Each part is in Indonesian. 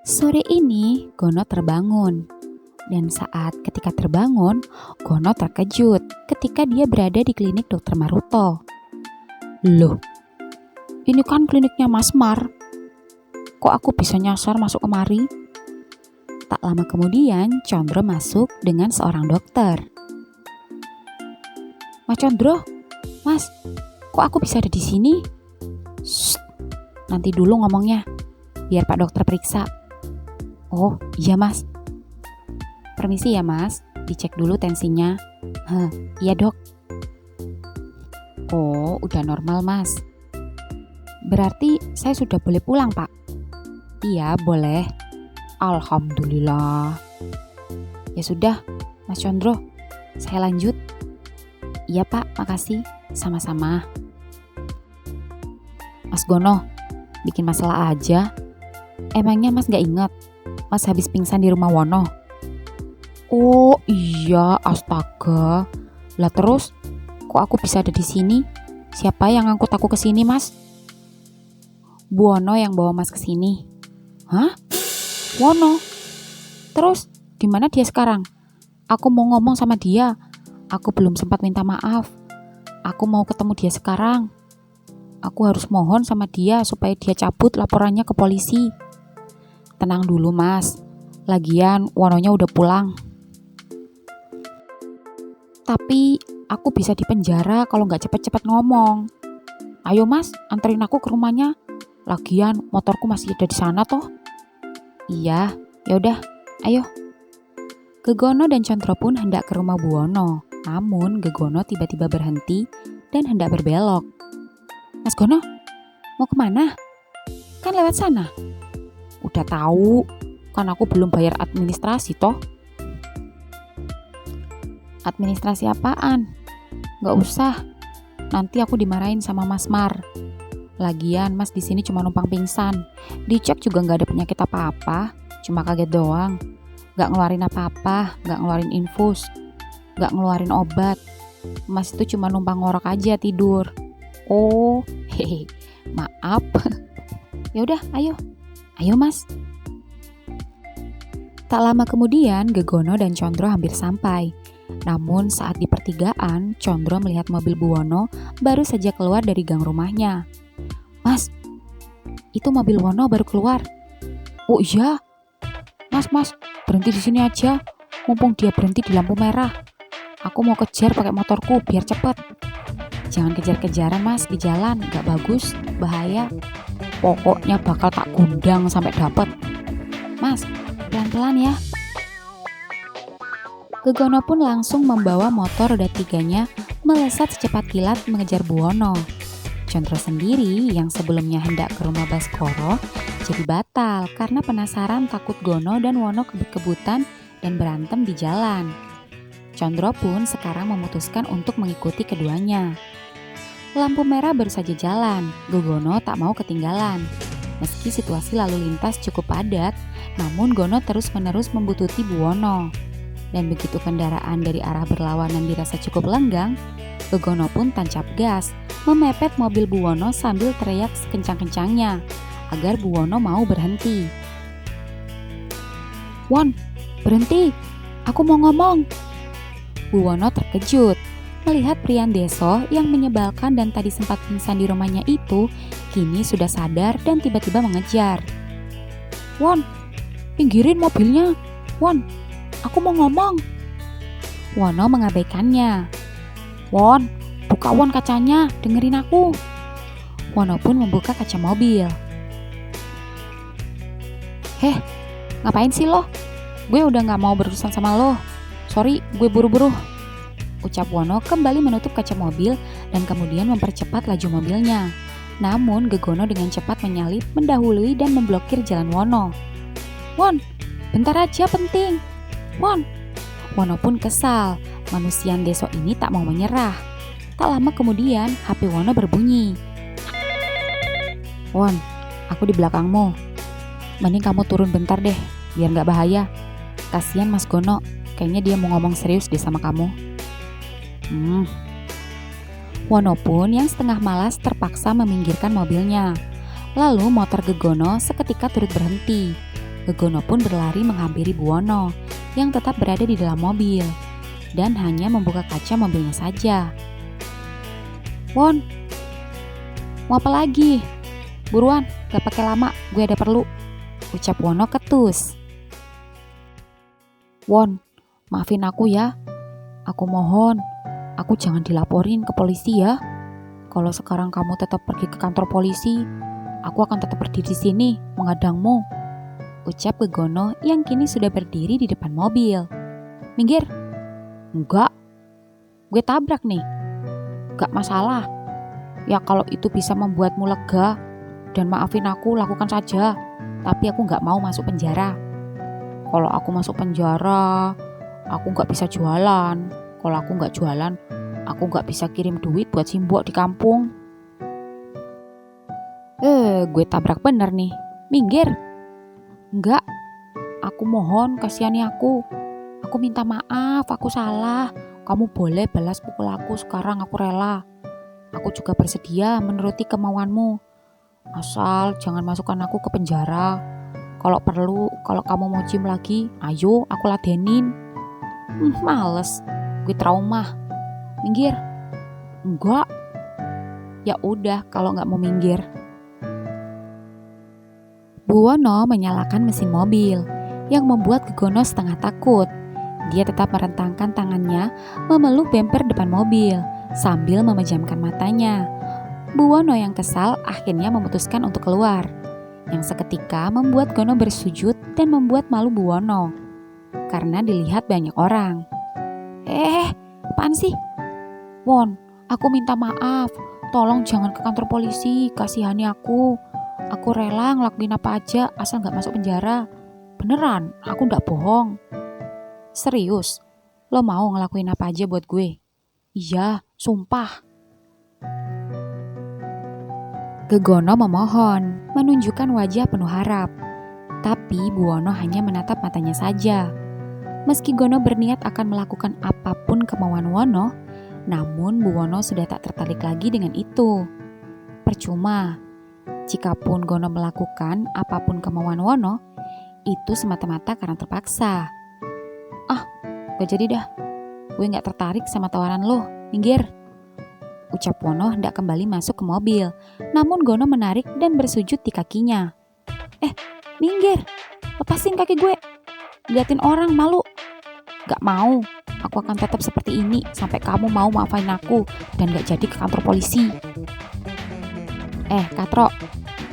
Sore ini, Gono terbangun. Dan saat ketika terbangun, Gono terkejut ketika dia berada di klinik Dokter Maruto. Loh, ini kan kliniknya Mas Mar. Kok aku bisa nyasar masuk kemari? Tak lama kemudian, Condro masuk dengan seorang dokter. Mas Condro, Mas, kok aku bisa ada di sini? Shh, nanti dulu ngomongnya, biar Pak Dokter periksa. Oh, iya Mas. Permisi ya Mas, dicek dulu tensinya. Iya dok. Oh, udah normal Mas. Berarti saya sudah boleh pulang Pak? Iya, boleh. Alhamdulillah. Ya sudah, Mas Condro, saya lanjut. Iya Pak, makasih. Sama-sama. Mas Gono, bikin masalah aja. Emangnya Mas gak ingat? Mas habis pingsan di rumah Wono. Oh iya, astaga. Lah terus, kok aku bisa ada di sini? Siapa yang ngangkut aku ke sini, Mas? Bu Wono yang bawa Mas ke sini. Hah? Wono? Terus, di mana dia sekarang? Aku mau ngomong sama dia. Aku belum sempat minta maaf. Aku mau ketemu dia sekarang. Aku harus mohon sama dia supaya dia cabut laporannya ke polisi. Tenang dulu Mas, lagian Wononya udah pulang. Tapi aku bisa di penjara kalau nggak cepet-cepet ngomong. Ayo Mas, anterin aku ke rumahnya. Lagian motorku masih ada di sana toh. Iya, yaudah, ayo. Gegono dan Condro pun hendak ke rumah Bu Wono. Namun Gegono tiba-tiba berhenti dan hendak berbelok. Mas Gono, mau kemana? Kan lewat sana. Udah tahu, kan aku belum bayar administrasi toh. Administrasi apaan? Gak usah, nanti aku dimarahin sama Mas Mar. Lagian Mas di sini cuma numpang pingsan. Dicek juga gak ada penyakit apa-apa, cuma kaget doang. Gak ngeluarin apa-apa, gak ngeluarin infus, gak ngeluarin obat. Mas itu cuma numpang ngorok aja tidur. Oh, hehe, maaf. Yaudah, ayo. Ayo Mas. Tak lama kemudian Gegono dan Condro hampir sampai. Namun saat di pertigaan, Condro melihat mobil Bu Wono baru saja keluar dari gang rumahnya. Mas, itu mobil Wono baru keluar. Oh iya. Mas, berhenti di sini aja. Mumpung dia berhenti di lampu merah. Aku mau kejar pakai motorku biar cepet. Jangan kejar-kejaran Mas di jalan, gak bagus, bahaya. Pokoknya bakal tak gundang sampai dapet. Mas, pelan-pelan ya. Gegono pun langsung membawa motor roda tiganya melesat secepat kilat mengejar Bu Wono. Condro sendiri yang sebelumnya hendak ke rumah Baskoro jadi batal karena penasaran takut Gono dan Wono kebut-kebutan dan berantem di jalan. Condro pun sekarang memutuskan untuk mengikuti keduanya. Lampu merah baru saja jalan, Gegono tak mau ketinggalan. Meski situasi lalu lintas cukup padat, namun Gono terus-menerus membuntuti Bu Wono. Dan begitu kendaraan dari arah berlawanan dirasa cukup lenggang, Gegono pun tancap gas, memepet mobil Bu Wono sambil teriak sekencang-kencangnya agar Bu Wono mau berhenti. Won, berhenti, aku mau ngomong. Bu Wono terkejut melihat Prian Deso yang menyebalkan dan tadi sempat pingsan di rumahnya itu kini sudah sadar dan tiba-tiba mengejar. Won, pinggirin mobilnya. Won, aku mau ngomong. Wono mengabaikannya. Won, buka Won kacanya, dengerin aku. Wono pun membuka kaca mobil. Heh, ngapain sih lo? Gue udah gak mau berurusan sama lo. Sorry, gue buru-buru. Ucap Wono kembali menutup kaca mobil dan kemudian mempercepat laju mobilnya. Namun Gegono dengan cepat menyalip, mendahului dan memblokir jalan Wono. Won, bentar aja penting. Won. Wono pun kesal. Manusian Deso ini tak mau menyerah. Tak lama kemudian HP Wono berbunyi. Won, aku di belakangmu. Mending kamu turun bentar deh, biar gak bahaya. Kasian Mas Gono, kayaknya dia mau ngomong serius deh sama kamu. Wono pun yang setengah malas terpaksa meminggirkan mobilnya. Lalu motor Gegono seketika turut berhenti. Gegono pun berlari menghampiri Buwono yang tetap berada di dalam mobil dan hanya membuka kaca mobilnya saja. "Won, mau apa lagi? Buruan, gak pakai lama, gue ada perlu," ucap Wono ketus. "Won, maafin aku ya. Aku mohon, aku jangan dilaporin ke polisi ya. Kalau sekarang kamu tetap pergi ke kantor polisi, aku akan tetap berdiri di sini menghadangmu," ucap Gegono yang kini sudah berdiri di depan mobil. "Minggir." "Enggak, gue tabrak nih." "Gak masalah. Ya kalau itu bisa membuatmu lega dan maafin aku, lakukan saja. Tapi aku gak mau masuk penjara. Kalau aku masuk penjara, aku gak bisa jualan. Kalau aku gak jualan, aku gak bisa kirim duit buat simbok di kampung." Gue tabrak bener nih. Minggir." "Enggak, aku mohon kasihani aku. Aku minta maaf, aku salah. Kamu boleh balas pukul aku sekarang, aku rela. Aku juga bersedia menuruti kemauanmu. Asal jangan masukkan aku ke penjara. Kalau perlu, kalau kamu mau gym lagi, ayo aku ladenin." Males, gue trauma." "Minggir." "Enggak." "Ya udah kalau nggak mau minggir." Buwono menyalakan mesin mobil yang membuat Gegono setengah takut. Dia tetap merentangkan tangannya memeluk bemper depan mobil sambil memejamkan matanya. Buwono yang kesal akhirnya memutuskan untuk keluar, yang seketika membuat Gono bersujud dan membuat malu Buwono karena dilihat banyak orang. Apaan sih? "Won, aku minta maaf. Tolong jangan ke kantor polisi, kasihani aku. Aku rela ngelakuin apa aja asal gak masuk penjara. Beneran, aku gak bohong." "Serius? Lo mau ngelakuin apa aja buat gue?" "Iya, sumpah." Gegono memohon, menunjukkan wajah penuh harap. Tapi Buwono hanya menatap matanya saja. Meski Gono berniat akan melakukan apapun kemauan Wono, namun Buwono sudah tak tertarik lagi dengan itu. Percuma. Jikapun Gono melakukan apapun kemauan Wono, itu semata-mata karena terpaksa. Gak jadi dah. Gue gak tertarik sama tawaran lo. Minggir," ucap Wono hendak kembali masuk ke mobil. Namun Gono menarik dan bersujud di kakinya. "Minggir, lepasin kaki gue. Liatin orang malu." "Gak mau. Aku akan tetap seperti ini sampai kamu mau maafin aku dan gak jadi ke kantor polisi." Katro,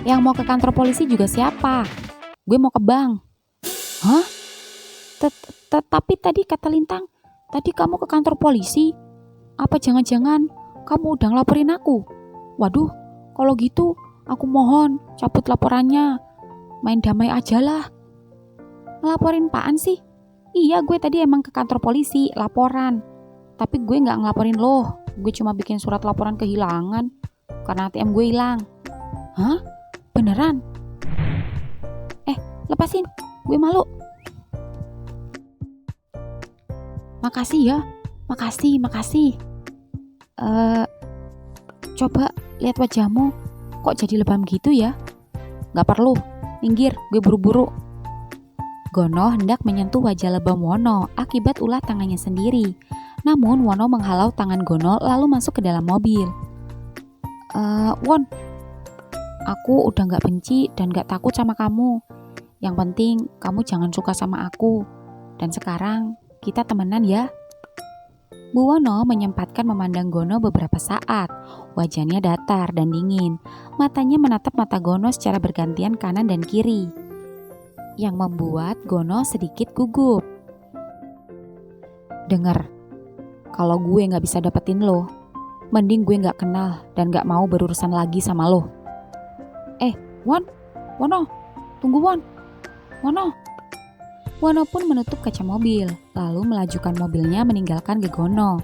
yang mau ke kantor polisi juga siapa? Gue mau ke bank." "Hah? Tapi tadi kata Lintang, tadi kamu ke kantor polisi. Apa jangan-jangan kamu udah ngelaporin aku? Waduh, kalau gitu aku mohon cabut laporannya. Main damai aja lah." "Ngelaporin apaan sih?" "Iya, gue tadi emang ke kantor polisi laporan. Tapi gue gak ngelaporin lo. Gue cuma bikin surat laporan kehilangan karena ATM gue hilang." "Hah? Beneran?" Lepasin, gue malu." "Makasih ya, makasih. Coba lihat wajahmu, kok jadi lebam gitu ya?" "Gak perlu, minggir, gue buru-buru." Gono hendak menyentuh wajah lebam Wono akibat ulah tangannya sendiri. Namun Wono menghalau tangan Gono lalu masuk ke dalam mobil. "Won, aku udah gak benci dan gak takut sama kamu. Yang penting kamu jangan suka sama aku. Dan sekarang kita temenan ya." Buwono menyempatkan memandang Gono beberapa saat. Wajahnya datar dan dingin. Matanya menatap mata Gono secara bergantian kanan dan kiri, yang membuat Gono sedikit gugup. "Dengar, kalau gue gak bisa dapetin lo, mending gue gak kenal dan gak mau berurusan lagi sama lo." Wono, tunggu Won. Wono." Wono pun menutup kaca mobil, lalu melajukan mobilnya meninggalkan Gegono.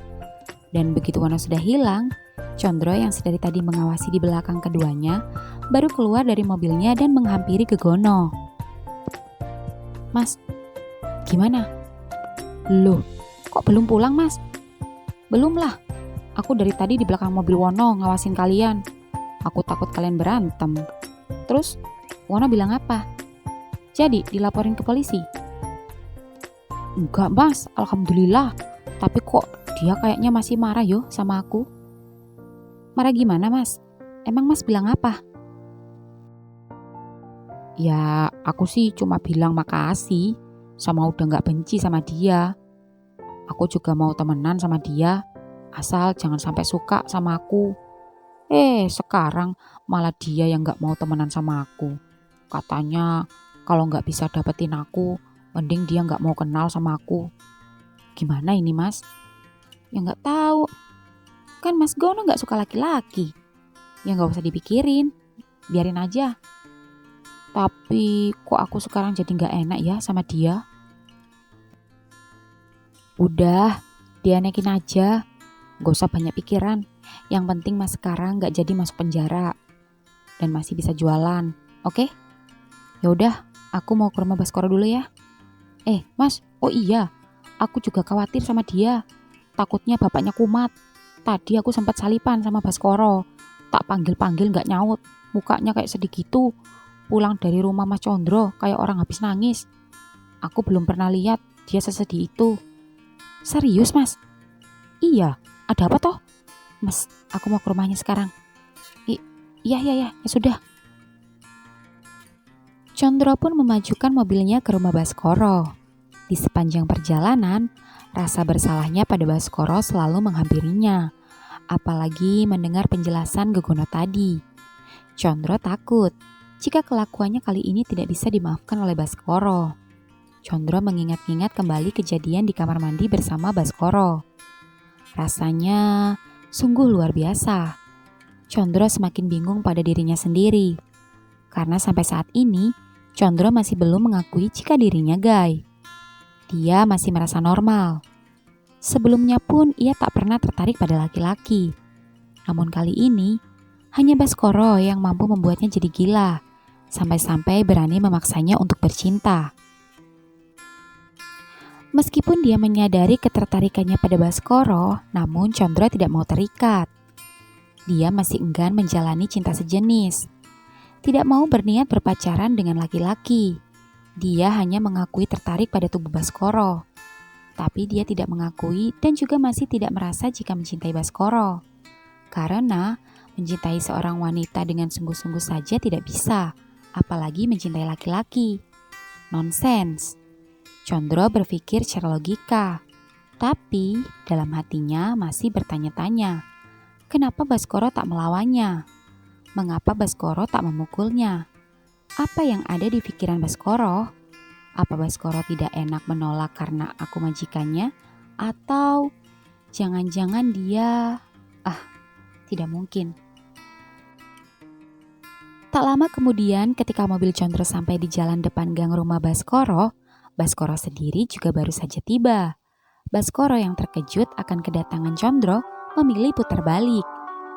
Dan begitu Wono sudah hilang, Condro yang sedari tadi mengawasi di belakang keduanya, baru keluar dari mobilnya dan menghampiri Gegono. "Mas, gimana?" "Loh, kok belum pulang Mas?" "Belum lah, aku dari tadi di belakang mobil Wono ngawasin kalian. Aku takut kalian berantem." "Terus Wono bilang apa?" Jadi dilaporin ke polisi? Enggak mas, alhamdulillah. Tapi kok dia kayaknya masih marah yo sama aku. Marah gimana mas? Emang mas bilang apa? Ya aku sih cuma bilang makasih sama udah gak benci sama dia. Aku juga mau temenan sama dia, asal jangan sampai suka sama aku. Sekarang malah dia yang gak mau temenan sama aku. Katanya kalau gak bisa dapetin aku, mending dia gak mau kenal sama aku. Gimana ini mas? Ya gak tahu. Kan mas Gono gak suka laki-laki. Ya gak usah dipikirin, biarin aja. Tapi kok aku sekarang jadi gak enak ya sama dia? Udah, dianekin aja. Gak usah banyak pikiran. Yang penting mas sekarang gak jadi masuk penjara. Dan masih bisa jualan, oke? Ya udah, aku mau ke rumah Baskoro dulu ya. Mas, oh iya, aku juga khawatir sama dia. Takutnya bapaknya kumat. Tadi aku sempat salipan sama Baskoro. Tak panggil-panggil gak nyaut. Mukanya kayak sedih gitu. Pulang dari rumah Mas Condro kayak orang habis nangis. Aku belum pernah lihat dia sesedih itu. Serius mas? Iya, ada apa toh? Mas, aku mau ke rumahnya sekarang. Iya, ya sudah. Condro pun memajukan mobilnya ke rumah Baskoro. Di sepanjang perjalanan, rasa bersalahnya pada Baskoro selalu menghampirinya. Apalagi mendengar penjelasan Gegono tadi. Condro takut jika kelakuannya kali ini tidak bisa dimaafkan oleh Baskoro. Condro mengingat-ingat kembali kejadian di kamar mandi bersama Baskoro. Rasanya sungguh luar biasa. Condro semakin bingung pada dirinya sendiri. Karena sampai saat ini, Condro masih belum mengakui jika dirinya gay. Dia masih merasa normal. Sebelumnya pun ia tak pernah tertarik pada laki-laki. Namun kali ini, hanya Baskoro yang mampu membuatnya jadi gila. Sampai-sampai berani memaksanya untuk bercinta. Meskipun dia menyadari ketertarikannya pada Baskoro, namun Condro tidak mau terikat. Dia masih enggan menjalani cinta sejenis. Tidak mau berniat berpacaran dengan laki-laki. Dia hanya mengakui tertarik pada tubuh Baskoro. Tapi dia tidak mengakui dan juga masih tidak merasa jika mencintai Baskoro. Karena mencintai seorang wanita dengan sungguh-sungguh saja tidak bisa, apalagi mencintai laki-laki. Nonsens. Condro berpikir secara logika, tapi dalam hatinya masih bertanya-tanya, kenapa Baskoro tak melawannya? Mengapa Baskoro tak memukulnya? Apa yang ada di pikiran Baskoro? Apa Baskoro tidak enak menolak karena aku majikannya? Atau jangan-jangan dia... tidak mungkin. Tak lama kemudian ketika mobil Condro sampai di jalan depan gang rumah Baskoro, Baskoro sendiri juga baru saja tiba. Baskoro yang terkejut akan kedatangan Condro memilih putar balik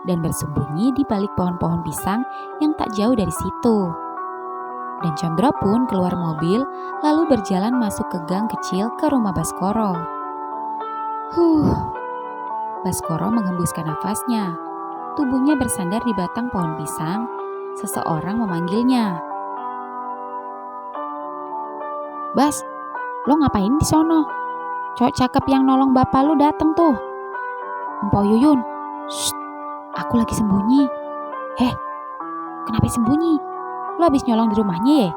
dan bersembunyi di balik pohon-pohon pisang yang tak jauh dari situ. Dan Condro pun keluar mobil lalu berjalan masuk ke gang kecil ke rumah Baskoro. Baskoro menghembuskan nafasnya. Tubuhnya bersandar di batang pohon pisang. Seseorang memanggilnya. Bas, lo ngapain di sono? Cowok cakep yang nolong bapak lo dateng tuh. Empo Yuyun, shh, aku lagi sembunyi. Kenapa sembunyi? Lo habis nyolong di rumahnya ya?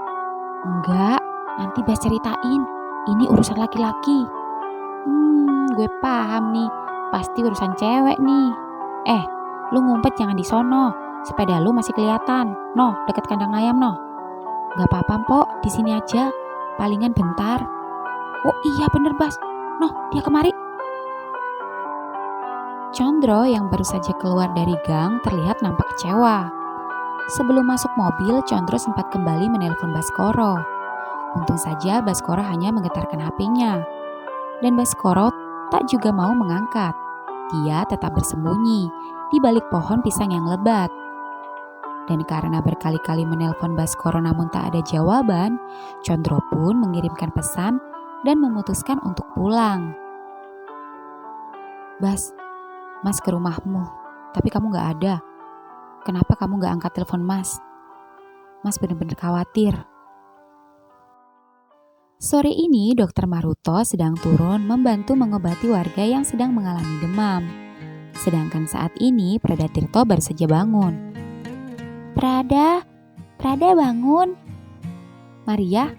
Enggak, nanti Bas ceritain. Ini urusan laki-laki. Gue paham nih, pasti urusan cewek nih. Lu ngumpet jangan di sono. Sepeda lu masih kelihatan. Noh, deket kandang ayam noh. Gak apa-apa, Mpok, di sini aja. Palingan bentar. Oh iya bener Bas. Noh, dia kemari. Condro yang baru saja keluar dari gang terlihat nampak kecewa. Sebelum masuk mobil, Condro sempat kembali menelpon Baskoro. Untung saja Baskoro hanya menggetarkan HP-nya. Dan Baskoro tak juga mau mengangkat. Dia tetap bersembunyi di balik pohon pisang yang lebat. Dan karena berkali-kali menelpon Baskoro namun tak ada jawaban, Condro pun mengirimkan pesan dan memutuskan untuk pulang. Bas, Mas ke rumahmu, tapi kamu gak ada. Kenapa kamu gak angkat telepon Mas? Mas benar-benar khawatir. Sore ini Dokter Maruto sedang turun membantu mengobati warga yang sedang mengalami demam. Sedangkan saat ini Prada Tirto baru saja bangun. Prada bangun. Maria,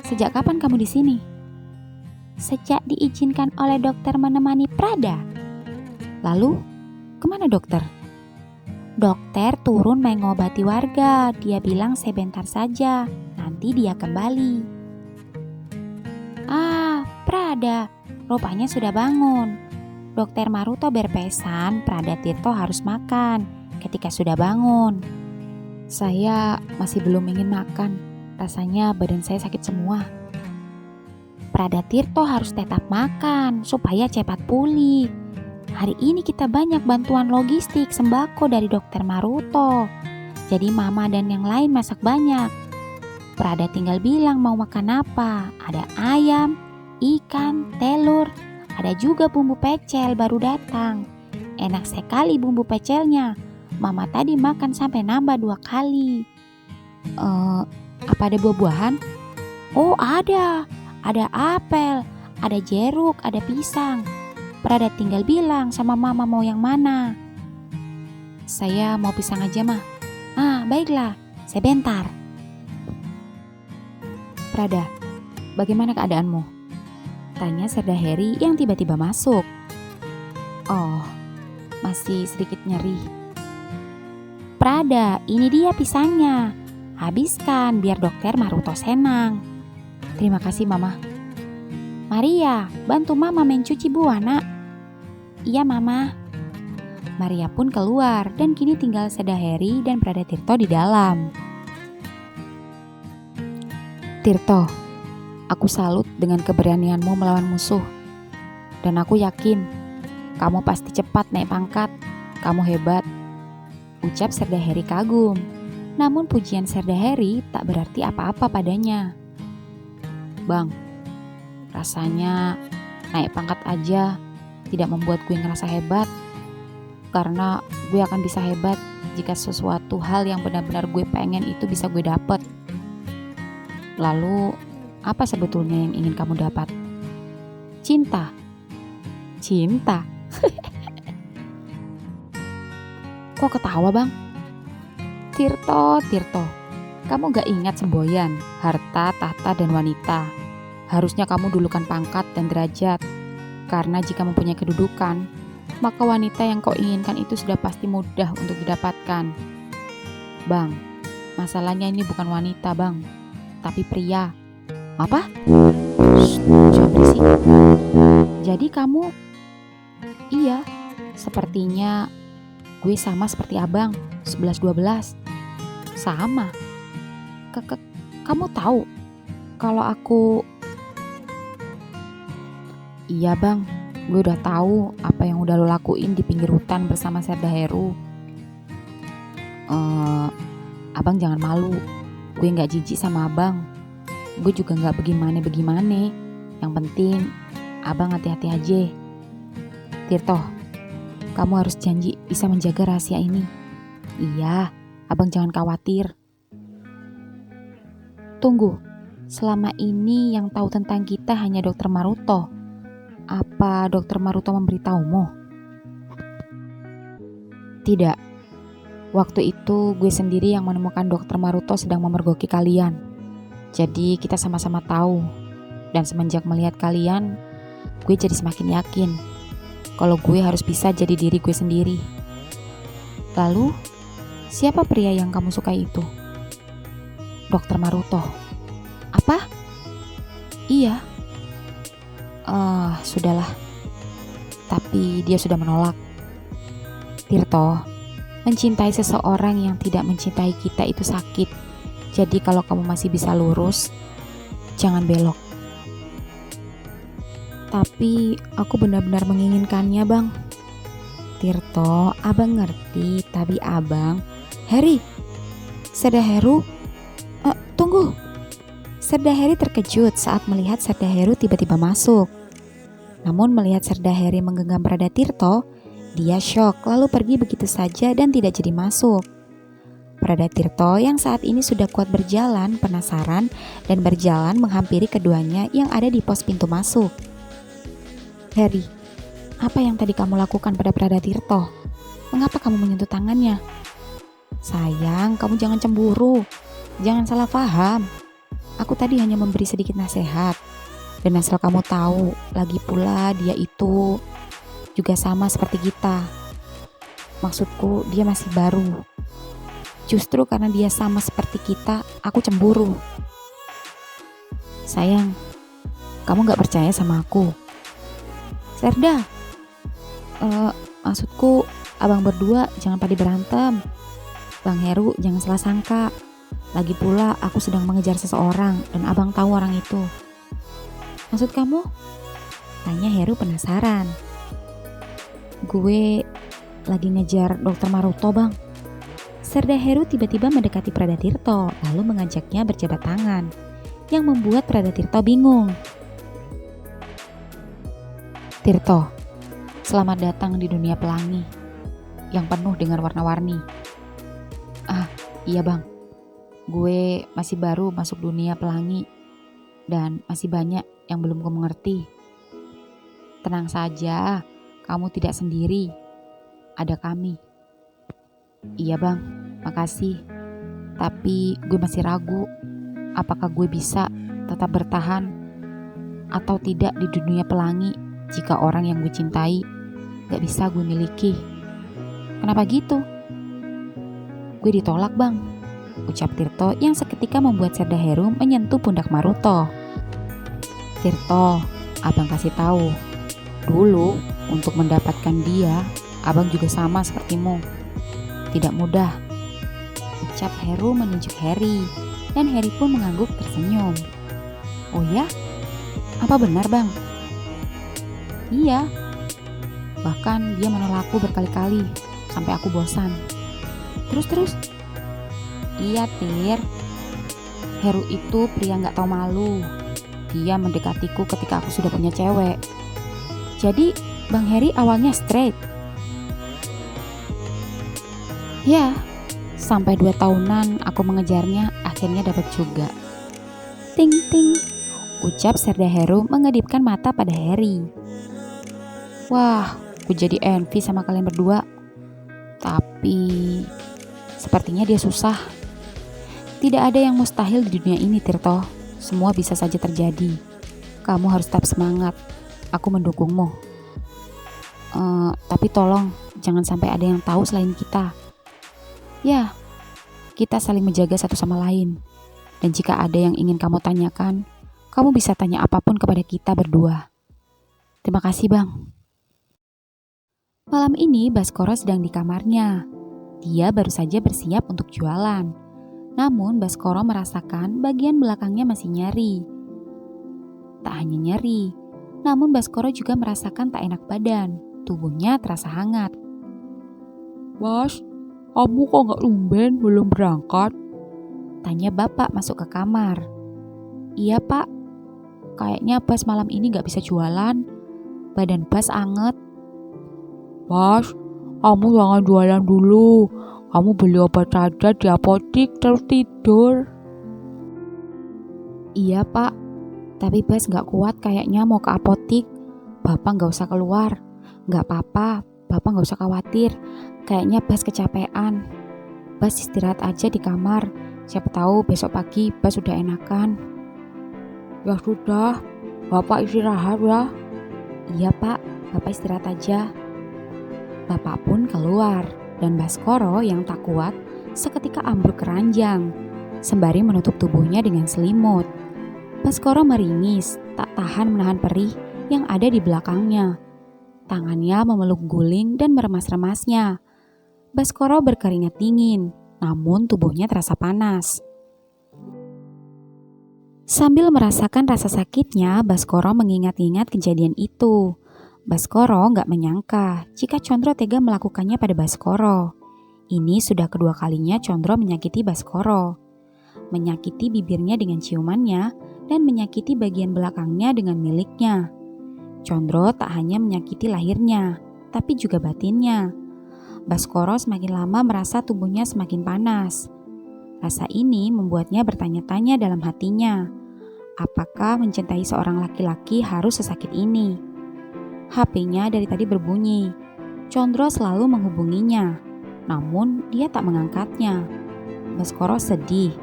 sejak kapan kamu di sini? Sejak diizinkan oleh dokter menemani Prada. Lalu, kemana dokter? Dokter turun mengobati warga. Dia bilang sebentar saja, nanti dia kembali. Prada, rupanya sudah bangun. Dokter Maruto berpesan Prada Tirto harus makan ketika sudah bangun. Saya masih belum ingin makan. Rasanya badan saya sakit semua. Prada Tirto harus tetap makan supaya cepat pulih. Hari ini kita banyak bantuan logistik sembako dari Dokter Maruto. Jadi mama dan yang lain masak banyak. Prada tinggal bilang mau makan apa. Ada ayam, ikan, telur. Ada juga bumbu pecel baru datang. Enak sekali bumbu pecelnya. Mama tadi makan sampai nambah 2 kali. Apa ada buah-buahan? Oh ada. Ada apel, ada jeruk, ada pisang. Prada tinggal bilang sama mama mau yang mana. Saya mau pisang aja mah. Baiklah, sebentar. Prada, bagaimana keadaanmu? Tanya Serda Heri yang tiba-tiba masuk. Oh, masih sedikit nyeri. Prada, ini dia pisangnya. Habiskan biar Dokter Maruto senang. Terima kasih mama. Maria, bantu mama mencuci buah nak. Iya mama. Maria pun keluar dan kini tinggal Serda Heri dan Prada Tirto di dalam. Tirto, aku salut dengan keberanianmu melawan musuh. Dan aku yakin kamu pasti cepat naik pangkat. Kamu hebat. Ucap Serda Heri kagum. Namun pujian Serda Heri tak berarti apa-apa padanya. Bang, rasanya naik pangkat aja tidak membuat gue ngerasa hebat. Karena gue akan bisa hebat jika sesuatu hal yang benar-benar gue pengen itu bisa gue dapet. Lalu, apa sebetulnya yang ingin kamu dapat? Cinta. Cinta? Kok ketawa bang? Tirto. Kamu gak ingat semboyan, harta, tahta, dan wanita. Harusnya kamu dulukan pangkat dan derajat. Karena jika mempunyai kedudukan, maka wanita yang kau inginkan itu sudah pasti mudah untuk didapatkan. Bang, masalahnya ini bukan wanita bang, tapi pria. Apa? Shh, jangan berisik. Jadi kamu? Iya, sepertinya gue sama seperti abang, 11-12. Sama. Kamu tahu kalau aku... Iya bang, gue udah tahu apa yang udah lo lakuin di pinggir hutan bersama Serda Heru. Abang jangan malu, gue gak jijik sama abang. Gue juga gak begimane. Yang penting abang hati-hati aja. Tirto, kamu harus janji bisa menjaga rahasia ini. Iya, abang jangan khawatir. Tunggu, selama ini yang tahu tentang kita hanya Dokter Maruto. Apa Dokter Maruto memberitahumu? Tidak. Waktu itu gue sendiri yang menemukan Dokter Maruto sedang memergoki kalian. Jadi kita sama-sama tahu. Dan semenjak melihat kalian, gue jadi semakin yakin kalau gue harus bisa jadi diri gue sendiri. Lalu, siapa pria yang kamu sukai itu? Dokter Maruto. Apa? Iya. Sudahlah. Tapi dia sudah menolak. Tirto, mencintai seseorang yang tidak mencintai kita itu sakit. Jadi kalau kamu masih bisa lurus, jangan belok. Tapi aku benar-benar menginginkannya bang. Tirto, abang ngerti, tapi abang... Heri, Serda Heru, tunggu. Serda Heri terkejut saat melihat Serda Heru tiba-tiba masuk. Namun melihat Serda Heri menggenggam Prada Tirto, dia syok lalu pergi begitu saja dan tidak jadi masuk. Pradatirto yang saat ini sudah kuat berjalan, penasaran, dan berjalan menghampiri keduanya yang ada di pos pintu masuk. Harry, apa yang tadi kamu lakukan pada Pradatirto? Mengapa kamu menyentuh tangannya? Sayang, kamu jangan cemburu. Jangan salah paham. Aku tadi hanya memberi sedikit nasihat. Dan asal kamu tahu, lagi pula dia itu juga sama seperti kita. Maksudku, dia masih baru. Justru karena dia sama seperti kita, aku cemburu. Sayang, kamu gak percaya sama aku? Serda, maksudku abang berdua jangan pada berantem. Bang Heru jangan salah sangka. Lagi pula aku sedang mengejar seseorang dan abang tahu orang itu. Maksud kamu? Tanya Heru penasaran. Gue lagi ngejar Dokter Maruto bang. Serda Heru tiba-tiba mendekati Pradatirto lalu mengajaknya berjabat tangan yang membuat Pradatirto bingung. Tirto, selamat datang di dunia pelangi yang penuh dengan warna-warni. Ah, iya bang. Gue masih baru masuk dunia pelangi dan masih banyak yang belum ku mengerti. Tenang saja, kamu tidak sendiri. Ada kami. Iya bang, makasih. Tapi gue masih ragu apakah gue bisa tetap bertahan atau tidak di dunia pelangi jika orang yang gue cintai gak bisa gue miliki. Kenapa gitu? Gue ditolak bang, ucap Tirto yang seketika membuat Serda Heru menyentuh pundak Maruto. Tirto, abang kasih tahu, dulu untuk mendapatkan dia, abang juga sama sepertimu. Tidak mudah, ucap Heru menunjuk Harry, dan Harry pun mengangguk tersenyum. Oh ya? Apa benar bang? Iya, bahkan dia menolakku berkali-kali sampai aku bosan. Terus? Iya Tir, Heru itu pria gak tahu malu. Dia mendekatiku ketika aku sudah punya cewek. Jadi Bang Harry awalnya straight? Ya, sampai 2 tahunan aku mengejarnya, akhirnya dapat juga. Ting ting, ucap Serda Heru mengedipkan mata pada Harry. Wah, aku jadi envy sama kalian berdua. Tapi sepertinya dia susah. Tidak ada yang mustahil di dunia ini, Tirto. Semua bisa saja terjadi. Kamu harus tetap semangat. Aku mendukungmu. Tapi tolong, jangan sampai ada yang tahu selain kita. Ya, kita saling menjaga satu sama lain. Dan jika ada yang ingin kamu tanyakan, kamu bisa tanya apapun kepada kita berdua. Terima kasih, Bang. Malam ini Baskoro sedang di kamarnya. Dia baru saja bersiap untuk jualan. Namun Baskoro merasakan bagian belakangnya masih nyeri. Tak hanya nyeri, namun Baskoro juga merasakan tak enak badan. Tubuhnya terasa hangat. Bas, kamu kok gak tumben belum berangkat? Tanya bapak masuk ke kamar. Iya pak, kayaknya Bas malam ini gak bisa jualan. Badan Bas anget. Bas, kamu jangan jualan dulu. Kamu beli obat saja di apotik terus tidur. Iya pak, tapi Bas gak kuat kayaknya mau ke apotik. Bapak gak usah keluar. Gak apa-apa, Bapak gak usah khawatir. Kayaknya Bas kecapean. Bas istirahat aja di kamar. Siapa tahu besok pagi Bas sudah enakan. Ya sudah, Bapak istirahat ya. Iya pak, Bapak istirahat aja. Bapak pun keluar dan Baskoro yang tak kuat seketika ambruk keranjang sembari menutup tubuhnya dengan selimut. Baskoro meringis, tak tahan menahan perih yang ada di belakangnya. Tangannya memeluk guling dan meremas-remasnya. Baskoro berkeringat dingin, namun tubuhnya terasa panas. Sambil merasakan rasa sakitnya, Baskoro mengingat-ingat kejadian itu. Baskoro gak menyangka jika Condro tega melakukannya pada Baskoro. Ini sudah kedua kalinya Condro menyakiti Baskoro. Menyakiti bibirnya dengan ciumannya dan menyakiti bagian belakangnya dengan miliknya. Condro tak hanya menyakiti lahirnya, tapi juga batinnya. Baskoro semakin lama merasa tubuhnya semakin panas. Rasa ini membuatnya bertanya-tanya dalam hatinya, apakah mencintai seorang laki-laki harus sesakit ini? HP-nya dari tadi berbunyi. Condro selalu menghubunginya, namun dia tak mengangkatnya. Baskoro sedih.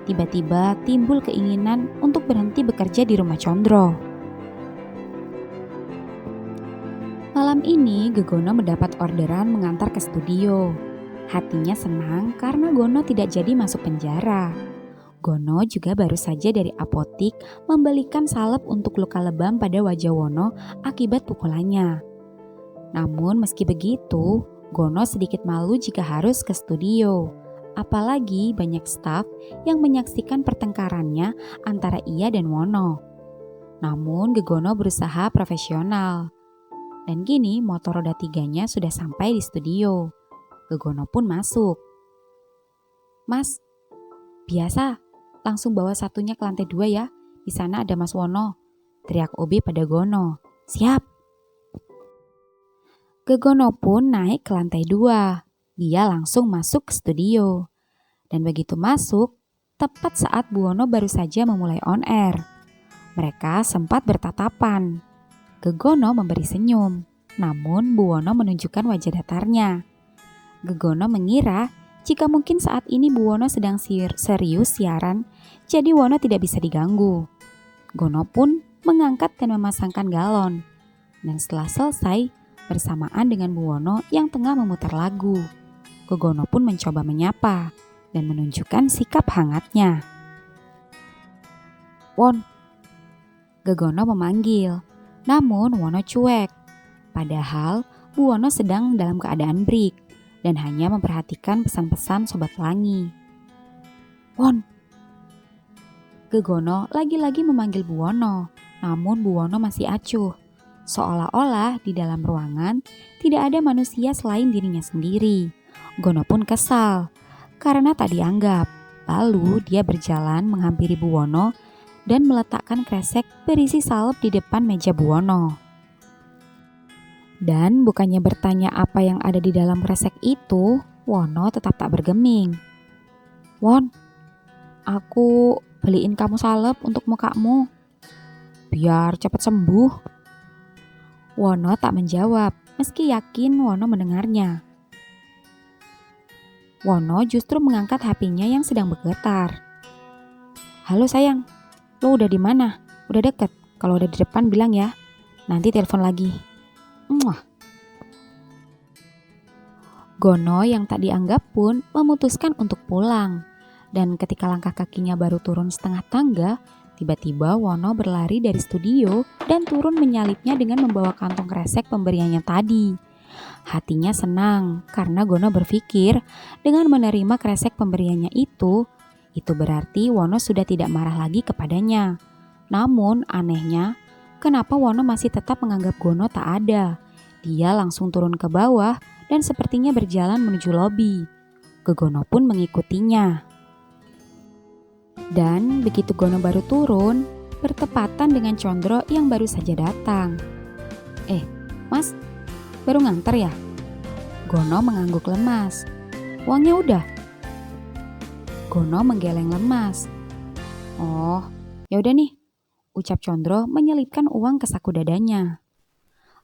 Tiba-tiba timbul keinginan untuk berhenti bekerja di rumah Condro. Malam ini Gegono mendapat orderan mengantar ke studio. Hatinya senang karena Gono tidak jadi masuk penjara. Gono juga baru saja dari apotik membelikan salep untuk luka lebam pada wajah Wono akibat pukulannya. Namun meski begitu, Gono sedikit malu jika harus ke studio. Apalagi banyak staf yang menyaksikan pertengkarannya antara ia dan Wono. Namun Gegono berusaha profesional. Dan kini motor roda 3-nya sudah sampai di studio. Gegono pun masuk. "Mas, biasa, langsung bawa satunya ke lantai 2 ya. Di sana ada Mas Wono," teriak Obi pada Gono. "Siap." Gegono pun naik ke lantai 2. Dia langsung masuk ke studio. Dan begitu masuk, tepat saat Buwono baru saja memulai on air. Mereka sempat bertatapan. Gegono memberi senyum, namun Buwono menunjukkan wajah datarnya. Gegono mengira jika mungkin saat ini Buwono sedang serius siaran, jadi Wono tidak bisa diganggu. Gono pun mengangkat dan memasangkan galon. Dan setelah selesai, bersamaan dengan Buwono yang tengah memutar lagu, Gegono pun mencoba menyapa dan menunjukkan sikap hangatnya. "Won," Gegono memanggil, namun Wono cuek. Padahal Buwono sedang dalam keadaan break dan hanya memperhatikan pesan-pesan Sobat Pelangi. "Won." Gegono lagi-lagi memanggil Buwono, namun Buwono masih acuh. Seolah-olah di dalam ruangan tidak ada manusia selain dirinya sendiri. Gono pun kesal karena tak dianggap. Lalu dia berjalan menghampiri Buwono dan meletakkan kresek berisi salep di depan meja Buwono. Dan bukannya bertanya apa yang ada di dalam kresek itu, Wono tetap tak bergeming. "Won, aku beliin kamu salep untuk mukamu, biar cepat sembuh." Wono tak menjawab, meski yakin Wono mendengarnya. Wono justru mengangkat HP-nya yang sedang bergetar. "Halo sayang, lo udah di mana? Udah deket? Kalau udah di depan bilang ya, nanti telepon lagi." Muah. Gono yang tak dianggap pun memutuskan untuk pulang. Dan ketika langkah kakinya baru turun setengah tangga, tiba-tiba Wono berlari dari studio dan turun menyalipnya dengan membawa kantong kresek pemberiannya tadi. Hatinya senang karena Gono berpikir dengan menerima kresek pemberiannya itu berarti Wono sudah tidak marah lagi kepadanya. Namun anehnya, kenapa Wono masih tetap menganggap Gono tak ada? Dia langsung turun ke bawah dan sepertinya berjalan menuju lobi. Gegono pun mengikutinya. Dan begitu Gono baru turun, bertepatan dengan Condro yang baru saja datang. Mas, baru nganter ya?" Gono mengangguk lemas. "Uangnya udah?" Gono menggeleng lemas. "Oh, ya udah nih," ucap Condro menyelipkan uang ke saku dadanya.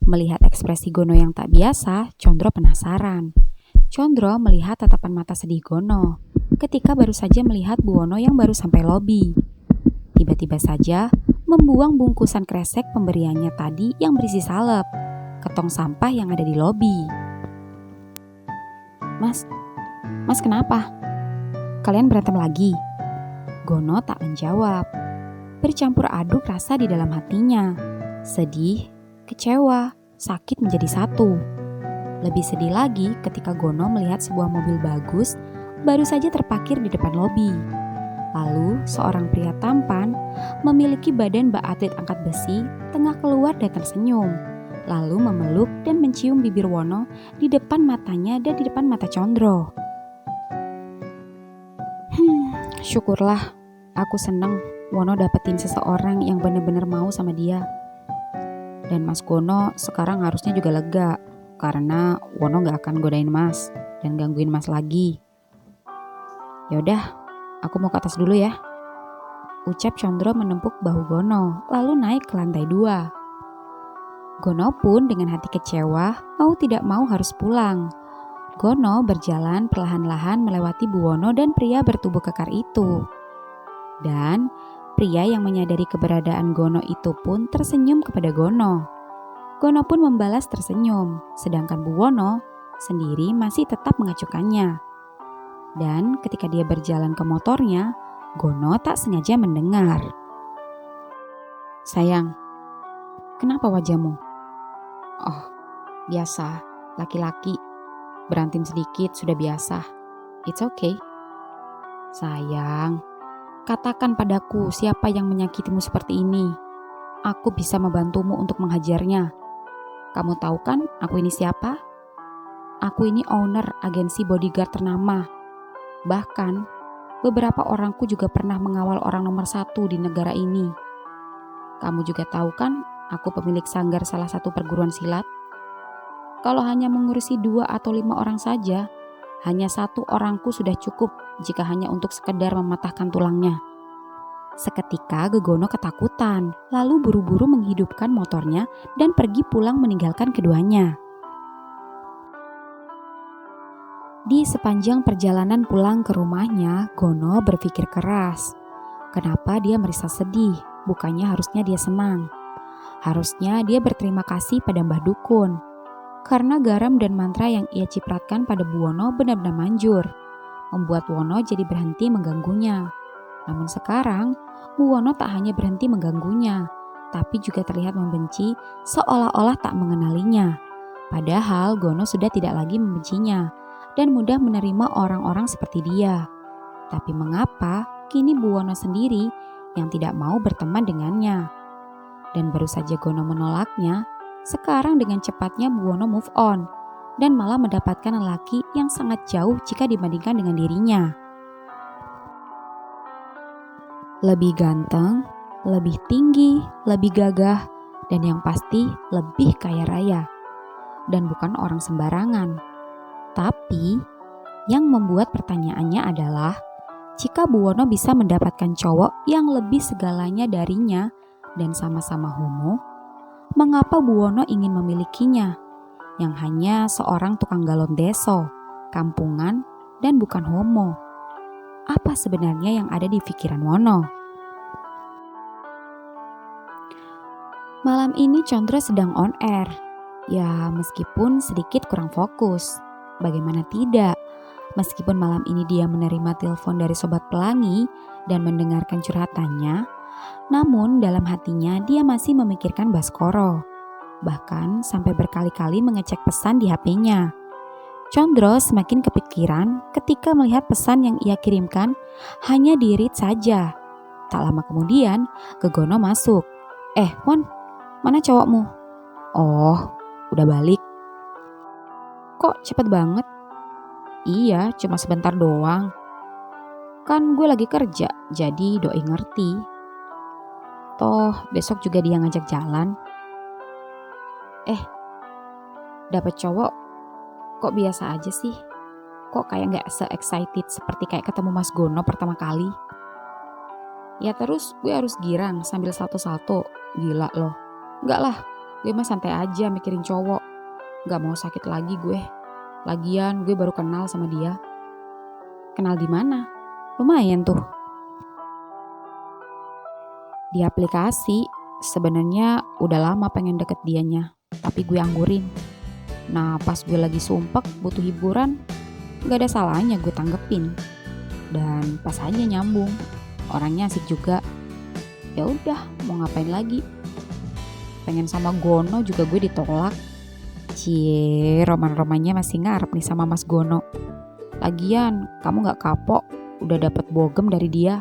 Melihat ekspresi Gono yang tak biasa, Condro penasaran. Condro melihat tatapan mata sedih Gono ketika baru saja melihat Buwono yang baru sampai lobi. Tiba-tiba saja membuang bungkusan kresek pemberiannya tadi yang berisi salep ke tong sampah yang ada di lobi. Mas kenapa? Kalian berantem lagi?" Gono tak menjawab. Bercampur aduk rasa di dalam hatinya. Sedih, kecewa, sakit menjadi satu. Lebih sedih lagi ketika Gono melihat sebuah mobil bagus baru saja terparkir di depan lobi. Lalu seorang pria tampan memiliki badan bak atlet angkat besi tengah keluar dan tersenyum. Lalu memeluk dan mencium bibir Wono di depan matanya dan di depan mata Condro. Syukurlah, aku seneng Wono dapetin seseorang yang benar-benar mau sama dia. Dan Mas Gono sekarang harusnya juga lega, karena Wono gak akan godain Mas dan gangguin Mas lagi. Yaudah, aku mau ke atas dulu ya. Ucap Condro menempuk bahu Gono, lalu naik ke lantai 2. Gono pun dengan hati kecewa, mau tidak mau harus pulang. Gono berjalan perlahan-lahan melewati Buwono dan pria bertubuh kekar itu. Dan pria yang menyadari keberadaan Gono itu pun tersenyum kepada Gono. Gono pun membalas tersenyum, sedangkan Buwono sendiri masih tetap mengacukannya. Dan ketika dia berjalan ke motornya, Gono tak sengaja mendengar. "Sayang, kenapa wajahmu?" "Oh, biasa, laki-laki. Berantem sedikit sudah biasa. It's okay." "Sayang, katakan padaku siapa yang menyakitimu seperti ini. Aku bisa membantumu untuk menghajarnya. Kamu tahu kan aku ini siapa? Aku ini owner agensi bodyguard ternama. Bahkan beberapa orangku juga pernah mengawal orang nomor 1 di negara ini. Kamu juga tahu kan aku pemilik sanggar salah satu perguruan silat. Kalau hanya mengurusi 2 atau 5 orang saja, hanya 1 orangku sudah cukup jika hanya untuk sekedar mematahkan tulangnya." Seketika Gegono ketakutan, lalu buru-buru menghidupkan motornya dan pergi pulang meninggalkan keduanya. Di sepanjang perjalanan pulang ke rumahnya, Gono berpikir keras. Kenapa dia merasa sedih? Bukannya harusnya dia senang. Harusnya dia berterima kasih pada Mbah Dukun. Karena garam dan mantra yang ia cipratkan pada Buwono benar-benar manjur, membuat Wono jadi berhenti mengganggunya. Namun sekarang, Buwono tak hanya berhenti mengganggunya, tapi juga terlihat membenci seolah-olah tak mengenalinya. Padahal Gono sudah tidak lagi membencinya dan mudah menerima orang-orang seperti dia. Tapi mengapa kini Buwono sendiri yang tidak mau berteman dengannya? Dan baru saja Gono menolaknya, sekarang dengan cepatnya Buwono move on dan malah mendapatkan lelaki yang sangat jauh jika dibandingkan dengan dirinya. Lebih ganteng, lebih tinggi, lebih gagah, dan yang pasti lebih kaya raya. Dan bukan orang sembarangan. Tapi yang membuat pertanyaannya adalah, jika Buwono bisa mendapatkan cowok yang lebih segalanya darinya dan sama-sama homo, mengapa Buwono ingin memilikinya yang hanya seorang tukang galon deso, kampungan, dan bukan homo? Apa sebenarnya yang ada di pikiran Wono? Malam ini Condro sedang on air. Ya, meskipun sedikit kurang fokus. Bagaimana tidak? Meskipun malam ini dia menerima telepon dari Sobat Pelangi dan mendengarkan curhatannya, namun dalam hatinya dia masih memikirkan Baskoro. Bahkan sampai berkali-kali mengecek pesan di HP-nya. Condro semakin kepikiran ketika melihat pesan yang ia kirimkan hanya di-read saja. Tak lama kemudian, Gegono masuk. Won, mana cowokmu?" "Oh, udah balik." "Kok cepet banget?" "Iya, cuma sebentar doang. Kan gue lagi kerja, jadi doi ngerti. Toh besok juga dia ngajak jalan." Dapet cowok kok biasa aja sih? Kok kayak gak se-excited seperti kayak ketemu Mas Gono pertama kali? Ya terus gue harus girang sambil salto-salto. Gila loh. Enggak lah, gue mah santai aja mikirin cowok. Gak mau sakit lagi gue. Lagian gue baru kenal sama dia." "Kenal di mana? Lumayan tuh." "Di aplikasi. Sebenarnya udah lama pengen deket dianya, tapi gue anggurin. Nah pas gue lagi sumpek butuh hiburan, gak ada salahnya gue tanggepin. Dan pas aja nyambung. Orangnya asik juga. Ya udah, mau ngapain lagi? Pengen sama Gono juga gue ditolak. Cie, roman-romannya masih ngarep nih sama Mas Gono. Lagian kamu gak kapok udah dapet bogem dari dia?"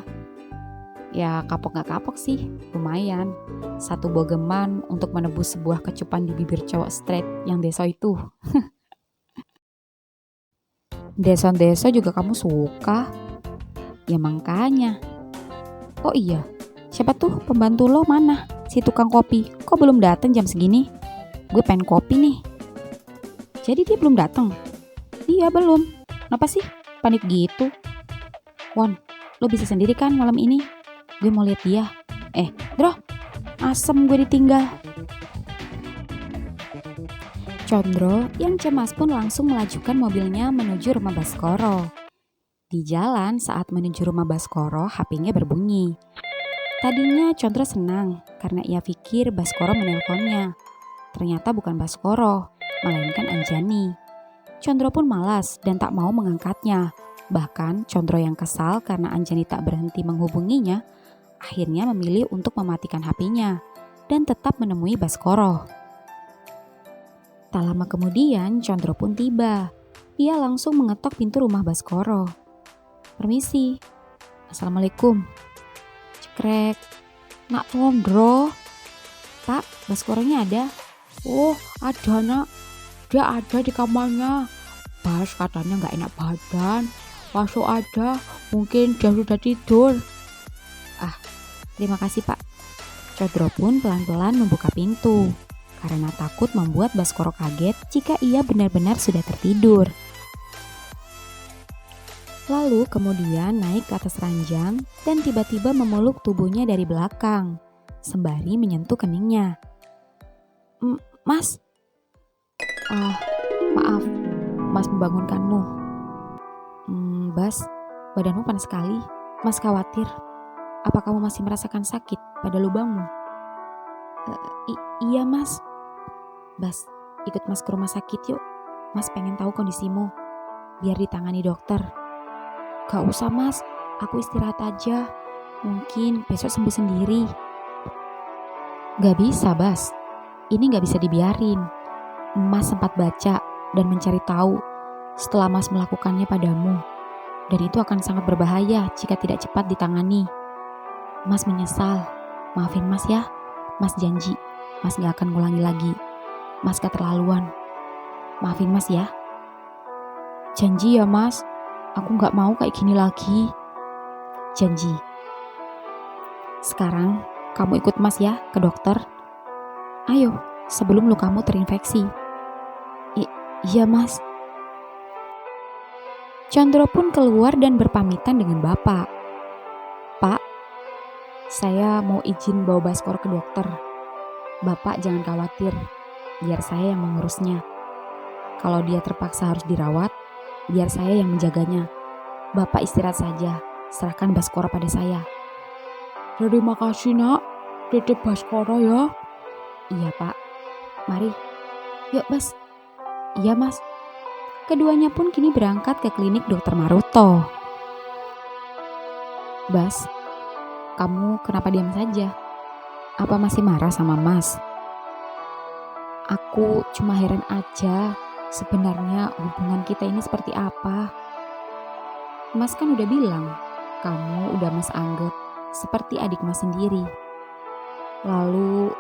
"Ya kapok gak kapok sih, lumayan. 1 bogeman untuk menebus sebuah kecupan di bibir cowok straight yang deso itu." "Deso-deso juga kamu suka?" "Ya makanya." "Oh iya, siapa tuh pembantu lo mana? Si tukang kopi, kok belum datang jam segini? Gue pengen kopi nih." "Jadi dia belum datang?" "Iya belum. Kenapa sih panik gitu?" "Won, lo bisa sendiri kan malam ini? Gue mau lihat dia. Bro, asem gue ditinggal. Condro yang cemas pun langsung melajukan mobilnya menuju rumah Baskoro. Di jalan saat menuju rumah Baskoro, HP-nya berbunyi. Tadinya Condro senang karena ia pikir Baskoro menelponnya. Ternyata bukan Baskoro, melainkan Anjani. Condro pun malas dan tak mau mengangkatnya. Bahkan Condro yang kesal karena Anjani tak berhenti menghubunginya, akhirnya memilih untuk mematikan HP-nya dan tetap menemui Baskoro. Tak lama kemudian Condro pun tiba. Ia langsung mengetok pintu rumah Baskoro. Permisi. Assalamualaikum. Cekrek. Nak Condro. Pak, Baskoronya ada? Oh, ada nak. Dia ada di kamarnya. Bas katanya gak enak badan. Masuk aja, mungkin dia sudah tidur. Terima kasih Pak. Condro pun pelan-pelan membuka pintu. Karena takut membuat Baskoro kaget jika ia benar-benar sudah tertidur. Lalu kemudian naik ke atas ranjang dan tiba-tiba memeluk tubuhnya dari belakang, sembari menyentuh keningnya. Mas, maaf, Mas membangunkanmu. Bas, badanmu panas sekali. Mas khawatir. Apa kamu masih merasakan sakit pada lubangmu? Iya Mas. Bas, ikut Mas ke rumah sakit yuk. Mas pengen tahu kondisimu, biar ditangani dokter. Gak usah Mas, aku istirahat aja. Mungkin besok sembuh sendiri. Gak bisa Bas, ini gak bisa dibiarin. Mas sempat baca dan mencari tahu setelah Mas melakukannya padamu. Dan itu akan sangat berbahaya jika tidak cepat ditangani. Mas menyesal, maafin Mas ya. Mas janji, Mas gak akan ngulangi lagi. Mas keterlaluan. Maafin Mas ya. Janji ya Mas, aku gak mau kayak gini lagi. Janji. Sekarang kamu ikut Mas ya ke dokter. Ayo, sebelum lukamu terinfeksi. Iya Mas. Condro pun keluar dan berpamitan dengan bapak. Pak, saya mau izin bawa Baskoro ke dokter. Bapak jangan khawatir, biar saya yang mengurusnya. Kalau dia terpaksa harus dirawat, biar saya yang menjaganya. Bapak istirahat saja, serahkan Baskoro pada saya. Terima kasih nak, titip Baskoro ya. Iya Pak, mari. Yuk Bas. Iya Mas. Keduanya pun kini berangkat ke klinik Dr. Maruto. Bas, kamu kenapa diam saja? Apa masih marah sama Mas? Aku cuma heran aja, sebenarnya hubungan kita ini seperti apa? Mas kan udah bilang, kamu udah Mas anggap seperti adik Mas sendiri. Lalu,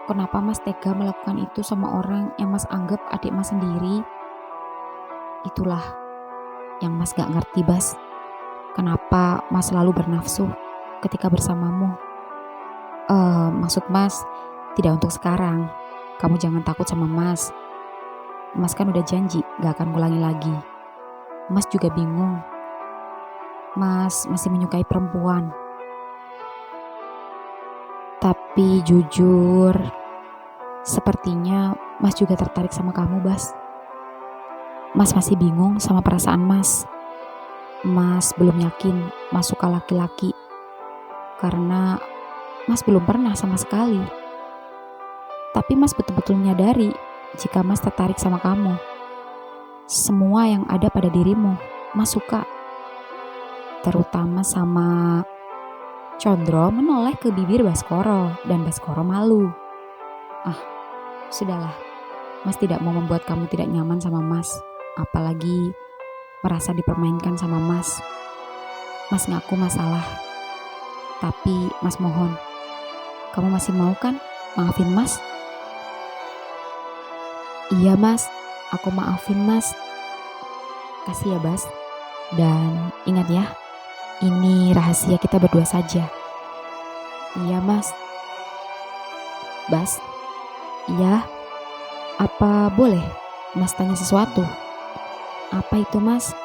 kenapa Mas tega melakukan itu sama orang yang Mas anggap adik Mas sendiri? Itulah yang Mas gak ngerti Bas. Kenapa Mas selalu bernafsu ketika bersamamu? Maksud Mas, tidak untuk sekarang. Kamu jangan takut sama Mas. Mas kan udah janji gak akan ngulangi lagi. Mas juga bingung. Mas masih menyukai perempuan. Tapi jujur, sepertinya Mas juga tertarik sama kamu Bas. Mas masih bingung sama perasaan Mas. Mas belum yakin Mas suka laki-laki. Karena Mas belum pernah sama sekali. Tapi Mas betul-betul menyadari jika Mas tertarik sama kamu. Semua yang ada pada dirimu, Mas suka. Terutama sama... Condro menoleh ke bibir Baskoro dan Baskoro malu. Sudahlah. Mas tidak mau membuat kamu tidak nyaman sama Mas. Apalagi merasa dipermainkan sama Mas. Mas ngaku masalah. Tapi Mas mohon, kamu masih mau kan maafin Mas? Iya Mas, aku maafin Mas. Kasih ya Bas. Dan ingat ya, ini rahasia kita berdua saja. Iya Mas. Bas, iya. Apa boleh Mas tanya sesuatu? Apa itu Mas?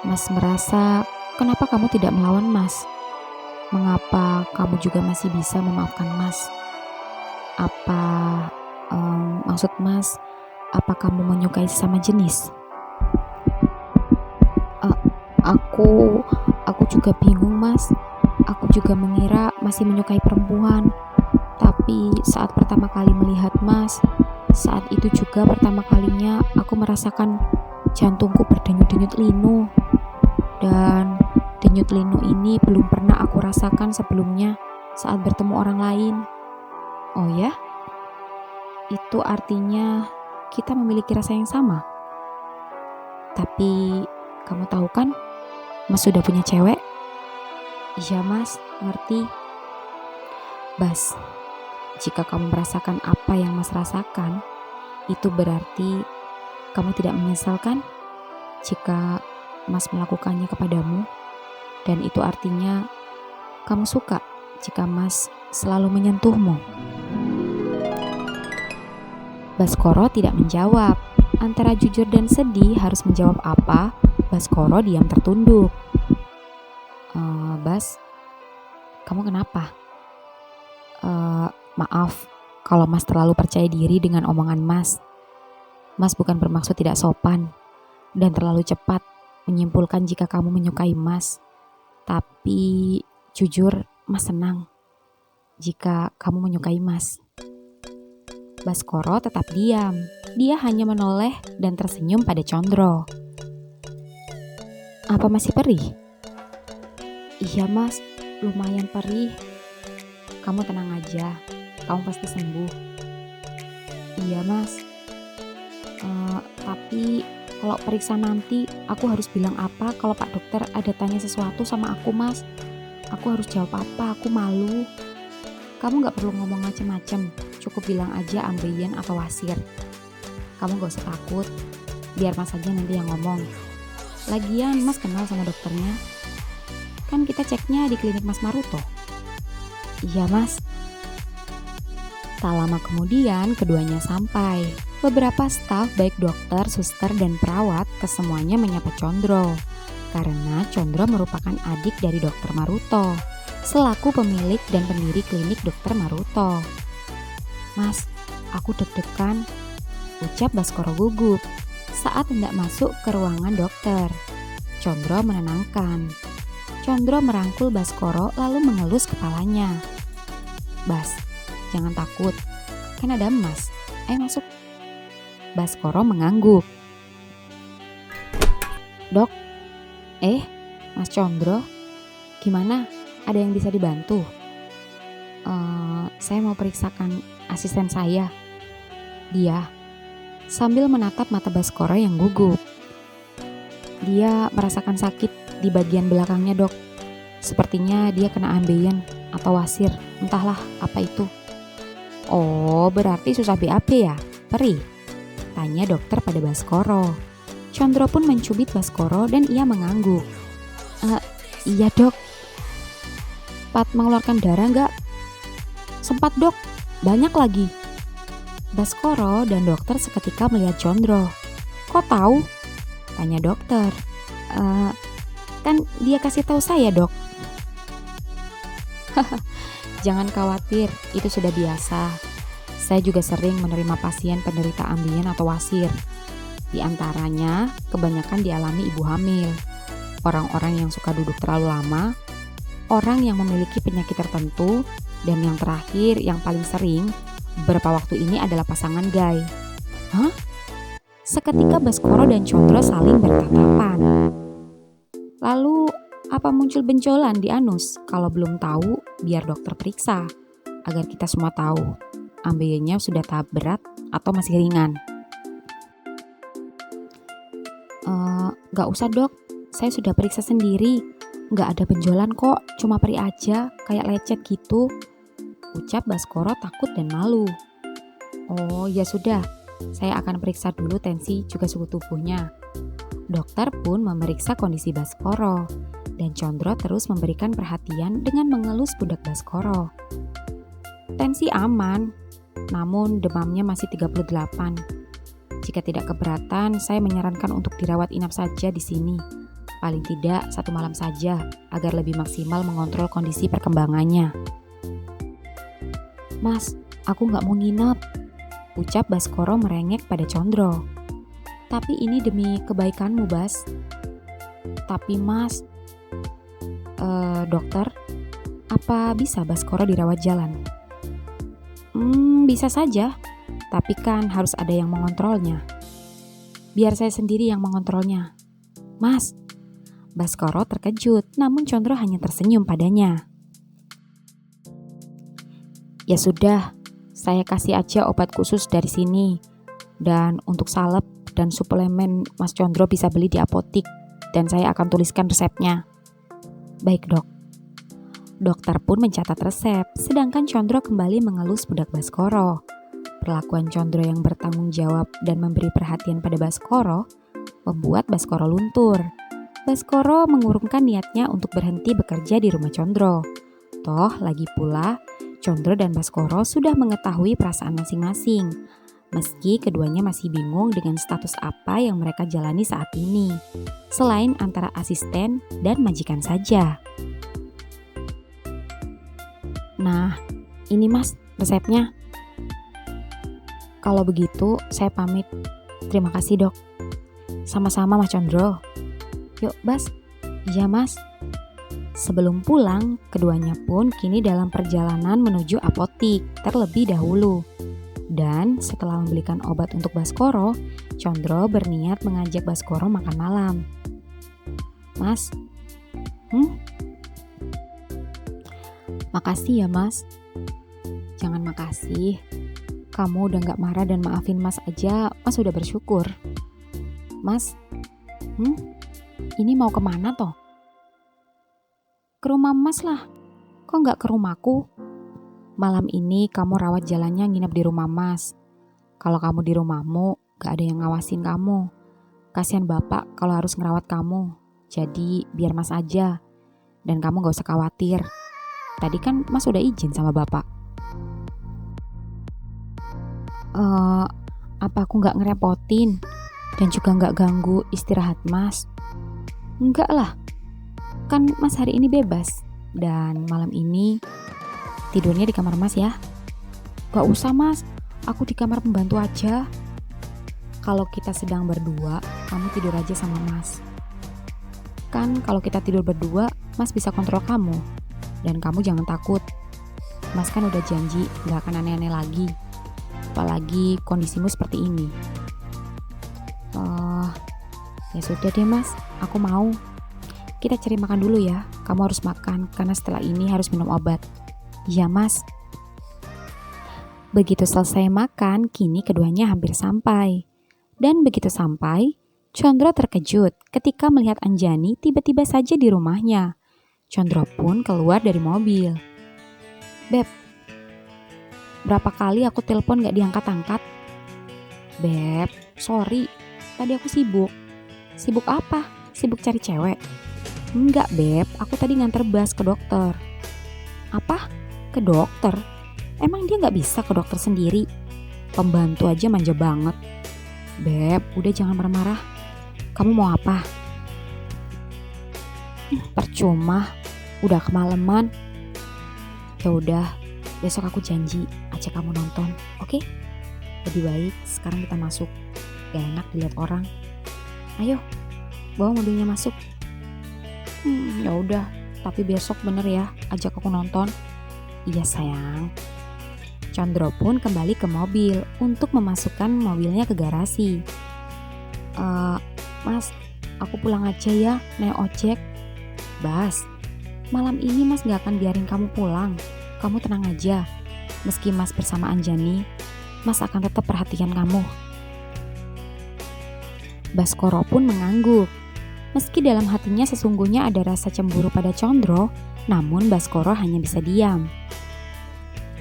Mas merasa kenapa kamu tidak melawan Mas? Mengapa kamu juga masih bisa memaafkan Mas? Apa maksud Mas, apa kamu menyukai sesama jenis? A- aku juga bingung Mas. Aku juga mengira masih menyukai perempuan. Tapi saat pertama kali melihat Mas, saat itu juga pertama kalinya aku merasakan jantungku berdenyut-denyut linu. Dan denyut linu ini belum pernah aku rasakan sebelumnya saat bertemu orang lain. Oh ya? Itu artinya kita memiliki rasa yang sama. Tapi kamu tahu kan, Mas sudah punya cewek? Iya Mas, ngerti. Bas, jika kamu merasakan apa yang Mas rasakan, itu berarti kamu tidak menyesal kan? Jika Mas melakukannya kepadamu, dan itu artinya kamu suka jika Mas selalu menyentuhmu. Baskoro tidak menjawab. Antara jujur dan sedih harus menjawab apa, Baskoro diam tertunduk. Bas, kamu kenapa? Maaf kalau Mas terlalu percaya diri dengan omongan Mas. Mas bukan bermaksud tidak sopan dan terlalu cepat menyimpulkan jika kamu menyukai Mas. Tapi jujur, Mas senang jika kamu menyukai Mas. Baskoro tetap diam. Dia hanya menoleh dan tersenyum pada Condro. Apa masih perih? Iya Mas, lumayan perih. Kamu tenang aja, kamu pasti sembuh. Iya Mas. Tapi kalau periksa nanti, aku harus bilang apa kalau Pak Dokter ada tanya sesuatu sama aku Mas? Aku harus jawab apa? Aku malu. Kamu gak perlu ngomong macem-macem, cukup bilang aja ambeien atau wasir. Kamu gak usah takut, biar Mas aja nanti yang ngomong. Lagian Mas kenal sama dokternya. Kan kita ceknya di klinik Mas Maruto. Iya Mas. Tak lama kemudian keduanya sampai. Beberapa staf baik dokter, suster, dan perawat kesemuanya menyapa Condro. Karena Condro merupakan adik dari dokter Maruto, selaku pemilik dan pendiri klinik dokter Maruto. Mas, aku deg-degan, ucap Baskoro gugup saat hendak masuk ke ruangan dokter. Condro menenangkan. Condro merangkul Baskoro lalu mengelus kepalanya. Bas, jangan takut, kan ada Mas. Ayo masuk. Baskoro mengangguk. Dok, Mas Condro, gimana? Ada yang bisa dibantu? Saya mau periksakan asisten saya. Dia sambil menatap mata Baskoro yang gugup. Dia merasakan sakit di bagian belakangnya dok. Sepertinya dia kena ambeien atau wasir, entahlah apa itu. Oh, berarti susah BAB ya? Perih? Tanya dokter pada Baskoro. Condro pun mencubit Baskoro dan ia mengangguk. Iya dok. Sempat mengeluarkan darah nggak? Sempat dok, banyak lagi. Baskoro dan dokter seketika melihat Condro. Kok tahu? Tanya dokter. Kan dia kasih tahu saya dok. Jangan khawatir, itu sudah biasa. Saya juga sering menerima pasien penderita ambien atau wasir. Di antaranya, kebanyakan dialami ibu hamil, orang-orang yang suka duduk terlalu lama, orang yang memiliki penyakit tertentu, dan yang terakhir, yang paling sering, beberapa waktu ini adalah pasangan gay. Hah? Seketika Baskoro dan Condro saling bertatapan. Lalu, apa muncul benjolan di anus? Kalau belum tahu, biar dokter periksa, agar kita semua tahu ambeiennya sudah tahap berat atau masih ringan. Gak usah dok, saya sudah periksa sendiri. Gak ada benjolan kok, cuma perih aja, kayak lecet gitu. Ucap Baskoro takut dan malu. Oh ya sudah, saya akan periksa dulu tensi juga suhu tubuhnya. Dokter pun memeriksa kondisi Baskoro, dan Condro terus memberikan perhatian dengan mengelus pundak Baskoro. Tensi aman, namun demamnya masih 38. Jika tidak keberatan, saya menyarankan untuk dirawat inap saja di sini. Paling tidak 1 malam saja, agar lebih maksimal mengontrol kondisi perkembangannya. Mas, aku nggak mau nginep, ucap Baskoro merengek pada Condro. Tapi ini demi kebaikanmu, Bas. Tapi Mas, dokter, apa bisa Baskoro dirawat jalan? Bisa saja, tapi kan harus ada yang mengontrolnya. Biar saya sendiri yang mengontrolnya. Mas, Baskoro terkejut, namun Condro hanya tersenyum padanya. Ya sudah, saya kasih aja obat khusus dari sini. Dan untuk salep dan suplemen Mas Condro bisa beli di apotik. Dan saya akan tuliskan resepnya. Baik, Dok. Dokter pun mencatat resep, sedangkan Condro kembali mengelus budak Baskoro. Perlakuan Condro yang bertanggung jawab dan memberi perhatian pada Baskoro membuat Baskoro luntur. Baskoro mengurungkan niatnya untuk berhenti bekerja di rumah Condro. Toh, lagi pula, Condro dan Baskoro sudah mengetahui perasaan masing-masing, meski keduanya masih bingung dengan status apa yang mereka jalani saat ini, selain antara asisten dan majikan saja. Nah, ini Mas, resepnya. Kalau begitu, saya pamit. Terima kasih, Dok. Sama-sama, Mas Condro. Yuk, Bas. Iya, Mas. Sebelum pulang, keduanya pun kini dalam perjalanan menuju apotik terlebih dahulu. Dan setelah membelikan obat untuk Baskoro, Condro berniat mengajak Baskoro makan malam. Mas, makasih ya, Mas. Jangan makasih. Kamu udah gak marah dan maafin Mas aja, Mas udah bersyukur. Mas, ini mau kemana toh? Ke rumah Mas lah. Kok gak ke rumahku? Malam ini kamu rawat jalannya nginep di rumah Mas. Kalau kamu di rumahmu, gak ada yang ngawasin kamu. Kasihan bapak kalau harus ngerawat kamu. Jadi biar Mas aja. Dan kamu gak usah khawatir. Tadi kan Mas udah izin sama bapak. Apa aku gak ngerepotin? Dan juga gak ganggu istirahat Mas? Enggak lah. Kan Mas hari ini bebas. Dan malam ini tidurnya di kamar Mas ya. Gak usah Mas, aku di kamar pembantu aja. Kalau kita sedang berdua, kamu tidur aja sama Mas. Kan kalau kita tidur berdua, Mas bisa kontrol kamu. Dan kamu jangan takut. Mas kan udah janji gak akan aneh-aneh lagi. Apalagi kondisimu seperti ini. Ya sudah deh Mas, aku mau. Kita cari makan dulu ya. Kamu harus makan karena setelah ini harus minum obat. Iya Mas. Begitu selesai makan, kini keduanya hampir sampai. Dan begitu sampai, Condro terkejut ketika melihat Anjani tiba-tiba saja di rumahnya. Condro pun keluar dari mobil. Beb, berapa kali aku telepon gak diangkat-angkat? Beb, sorry, tadi aku sibuk. Sibuk apa? Sibuk cari cewek? Enggak Beb, aku tadi nganter Bas ke dokter. Apa? Ke dokter? Emang dia gak bisa ke dokter sendiri? Pembantu aja manja banget. Beb, udah jangan marah-marah. Kamu mau apa? Percuma, udah kemalaman. Ya udah, besok aku janji ajak kamu nonton, oke? Lebih baik sekarang kita masuk. Gak enak dilihat orang. Ayo, bawa mobilnya masuk. Ya udah, tapi besok bener ya ajak aku nonton. Iya sayang. Condro pun kembali ke mobil untuk memasukkan mobilnya ke garasi. Mas, aku pulang aja ya naik ojek. Bas, malam ini Mas gak akan biarin kamu pulang. Kamu tenang aja. Meski Mas bersama Anjani, Mas akan tetap perhatian kamu. Baskoro pun mengangguk. Meski dalam hatinya sesungguhnya ada rasa cemburu pada Condro, namun Baskoro hanya bisa diam.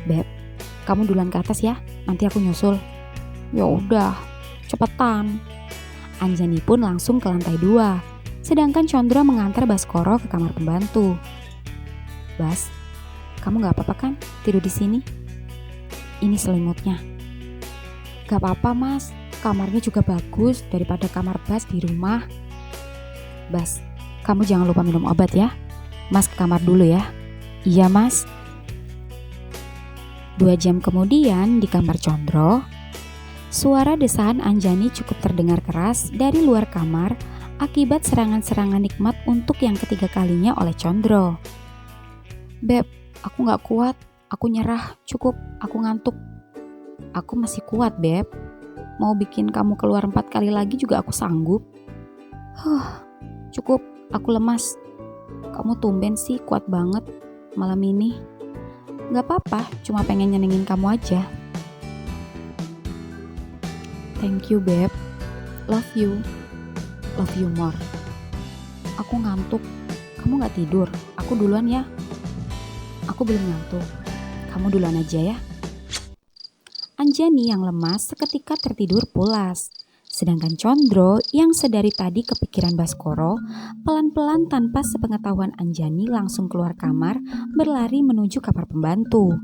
Beb, kamu duluan ke atas ya, nanti aku nyusul. Ya udah, cepetan. Anjani pun langsung ke lantai 2, sedangkan Condro mengantar Baskoro ke kamar pembantu. Bas, kamu gak apa-apa kan tidur di sini? Ini selimutnya. Gak apa-apa Mas, kamarnya juga bagus daripada kamar Bas di rumah. Bas, kamu jangan lupa minum obat ya. Mas ke kamar dulu ya. Iya mas. 2 jam kemudian di kamar Condro, suara desahan Anjani cukup terdengar keras dari luar kamar akibat serangan-serangan nikmat untuk yang ketiga kalinya oleh Condro. Beb, aku gak kuat, aku nyerah, cukup, aku ngantuk. Aku masih kuat Beb, mau bikin kamu keluar 4 kali lagi juga aku sanggup. Cukup, aku lemas. Kamu tumben sih kuat banget malam ini. Gak apa-apa, cuma pengen nyenengin kamu aja. Thank you Beb, love you more. Aku ngantuk, kamu gak tidur, aku duluan ya. Aku belum ngantuk, kamu duluan aja ya. Anjani yang lemas seketika tertidur pulas. Sedangkan Condro yang sedari tadi kepikiran Baskoro, pelan-pelan tanpa sepengetahuan Anjani langsung keluar kamar berlari menuju kamar pembantu.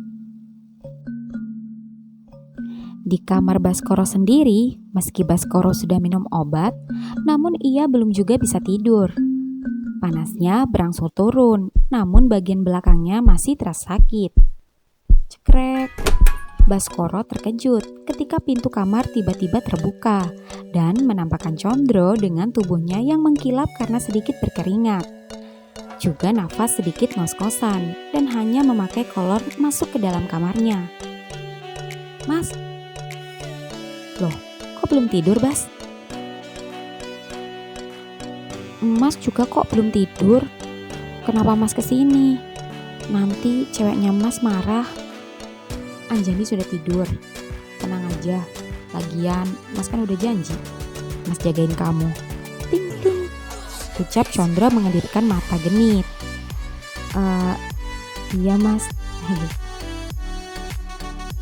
Di kamar Baskoro sendiri, meski Baskoro sudah minum obat, namun ia belum juga bisa tidur. Panasnya berangsur turun, namun bagian belakangnya masih terasa sakit. Cekrek. Baskoro terkejut ketika pintu kamar tiba-tiba terbuka dan menampakkan Condro dengan tubuhnya yang mengkilap karena sedikit berkeringat. Juga nafas sedikit ngos-ngosan dan hanya memakai kolor masuk ke dalam kamarnya. Mas, loh kok belum tidur Bas? Mas juga kok belum tidur? Kenapa Mas kesini? Nanti ceweknya Mas marah. Anjani sudah tidur, tenang aja. Lagian, Mas kan udah janji, Mas jagain kamu. Ting ting, ucap Condro mengedipkan mata genit. Iya Mas.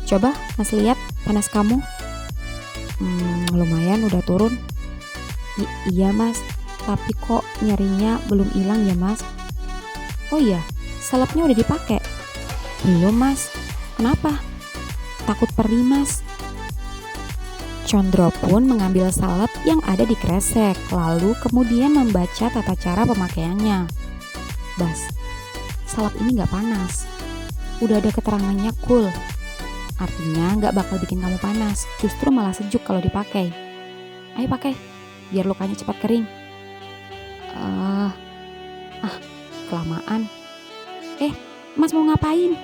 Coba Mas lihat panas kamu. Lumayan udah turun. Iya Mas, tapi kok nyerinya belum hilang ya Mas? Oh iya, salepnya udah dipakai? Belum Mas. Kenapa? Takut perih Mas. Condro pun mengambil salep yang ada di kresek, lalu kemudian membaca tata cara pemakaiannya. Bas, salep ini gak panas. Udah ada keterangannya cool. Artinya gak bakal bikin kamu panas, justru malah sejuk kalau dipakai. Ayo pakai, biar lukanya cepat kering. Kelamaan. Mas mau ngapain?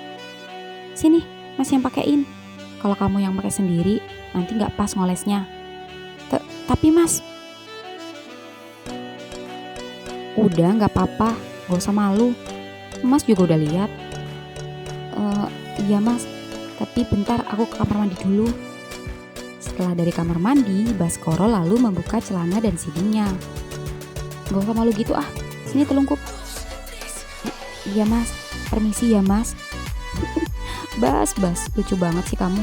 Sini, Mas yang pakein. Kalau kamu yang pakai sendiri, nanti gak pas ngolesnya. Tapi Mas. Udah gak apa-apa, gak usah malu. Mas juga udah lihat. Iya Mas, tapi bentar aku ke kamar mandi dulu. Setelah dari kamar mandi, Baskoro lalu membuka celana dan sidinya. Gak usah malu gitu sini telungkup. Iya Mas, permisi ya Mas. Bas, lucu banget sih kamu.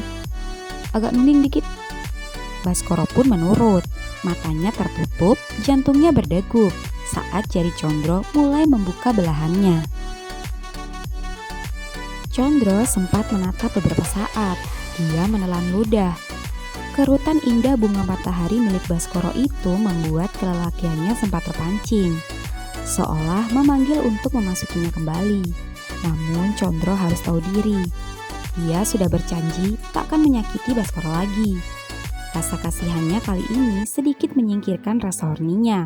Agak nuning dikit. Baskoro pun menurut. Matanya tertutup, jantungnya berdegup saat jari Condro mulai membuka belahannya. Condro sempat menatap beberapa saat. Dia menelan ludah. Kerutan indah bunga matahari milik Baskoro itu membuat kelelakiannya sempat terpancing, seolah memanggil untuk memasukinya kembali. Namun Condro harus tahu diri. Dia sudah berjanji tak akan menyakiti Baskoro lagi. Rasa kasihannya kali ini sedikit menyingkirkan rasa horninya.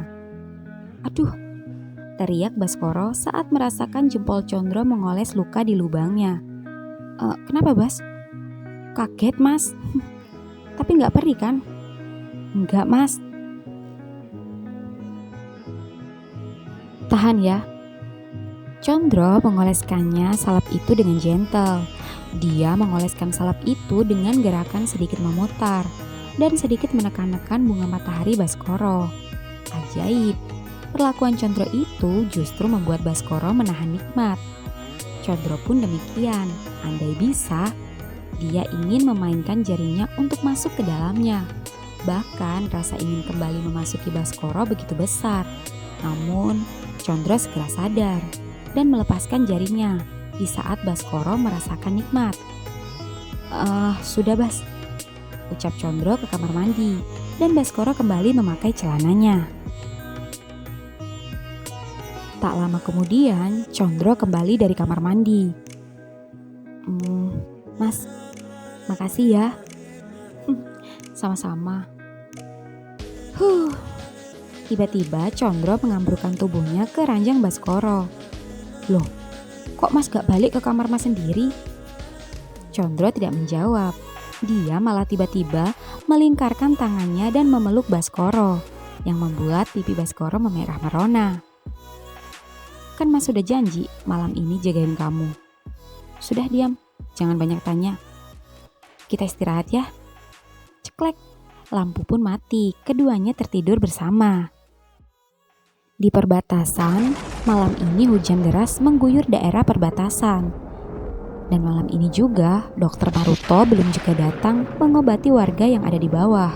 Aduh, teriak Baskoro saat merasakan jempol Condro mengoles luka di lubangnya. Kenapa Bas? Kaget Mas. Tapi gak perih kan? Enggak Mas. Tahan ya. Condro mengoleskannya salep itu dengan gentle. Dia mengoleskan salep itu dengan gerakan sedikit memutar dan sedikit menekan-nekan bunga matahari Baskoro. Ajaib, perlakuan Condro itu justru membuat Baskoro menahan nikmat. Condro pun demikian. Andai bisa, dia ingin memainkan jarinya untuk masuk ke dalamnya. Bahkan rasa ingin kembali memasuki Baskoro begitu besar. Namun Condro segera sadar dan melepaskan jarinya di saat Baskoro merasakan nikmat. Sudah Bas, ucap Condro ke kamar mandi dan Baskoro kembali memakai celananya. Tak lama kemudian, Condro kembali dari kamar mandi. Mas, makasih ya. Sama-sama. Tiba-tiba Condro mengamburkan tubuhnya ke ranjang Baskoro. Loh, kok Mas gak balik ke kamar Mas sendiri? Condro tidak menjawab. Dia malah tiba-tiba melingkarkan tangannya dan memeluk Baskoro, yang membuat pipi Baskoro memerah merona. Kan Mas sudah janji malam ini jagain kamu. Sudah diam, jangan banyak tanya. Kita istirahat ya. Ceklek, lampu pun mati, keduanya tertidur bersama. Di perbatasan, malam ini hujan deras mengguyur daerah perbatasan. Dan malam ini juga, Dokter Maruto belum juga datang mengobati warga yang ada di bawah.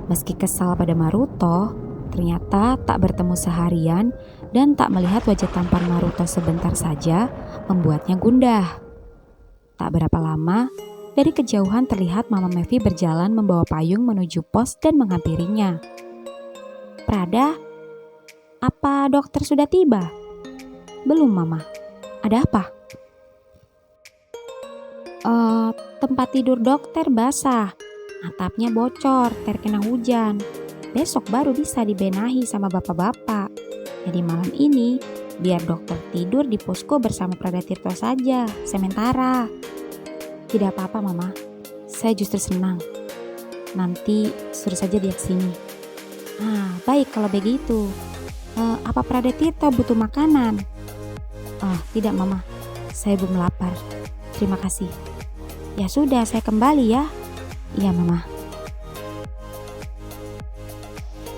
Meski kesal pada Maruto, ternyata tak bertemu seharian dan tak melihat wajah tampan Maruto sebentar saja membuatnya gundah. Tak berapa lama, dari kejauhan terlihat Mama Mevi berjalan membawa payung menuju pos dan menghampirinya. Prada, apa dokter sudah tiba? Belum, Mama. Ada apa? Tempat tidur dokter basah. Atapnya bocor, terkena hujan. Besok baru bisa dibenahi sama bapak-bapak. Jadi malam ini, biar dokter tidur di posko bersama Prada Tirto saja, sementara. Tidak apa-apa, Mama. Saya justru senang. Nanti suruh saja dia ke sini. Baik kalau begitu. Apa Prada Tirto butuh makanan? Tidak, Mama. Saya belum lapar. Terima kasih. Ya sudah, saya kembali ya. Iya, Mama.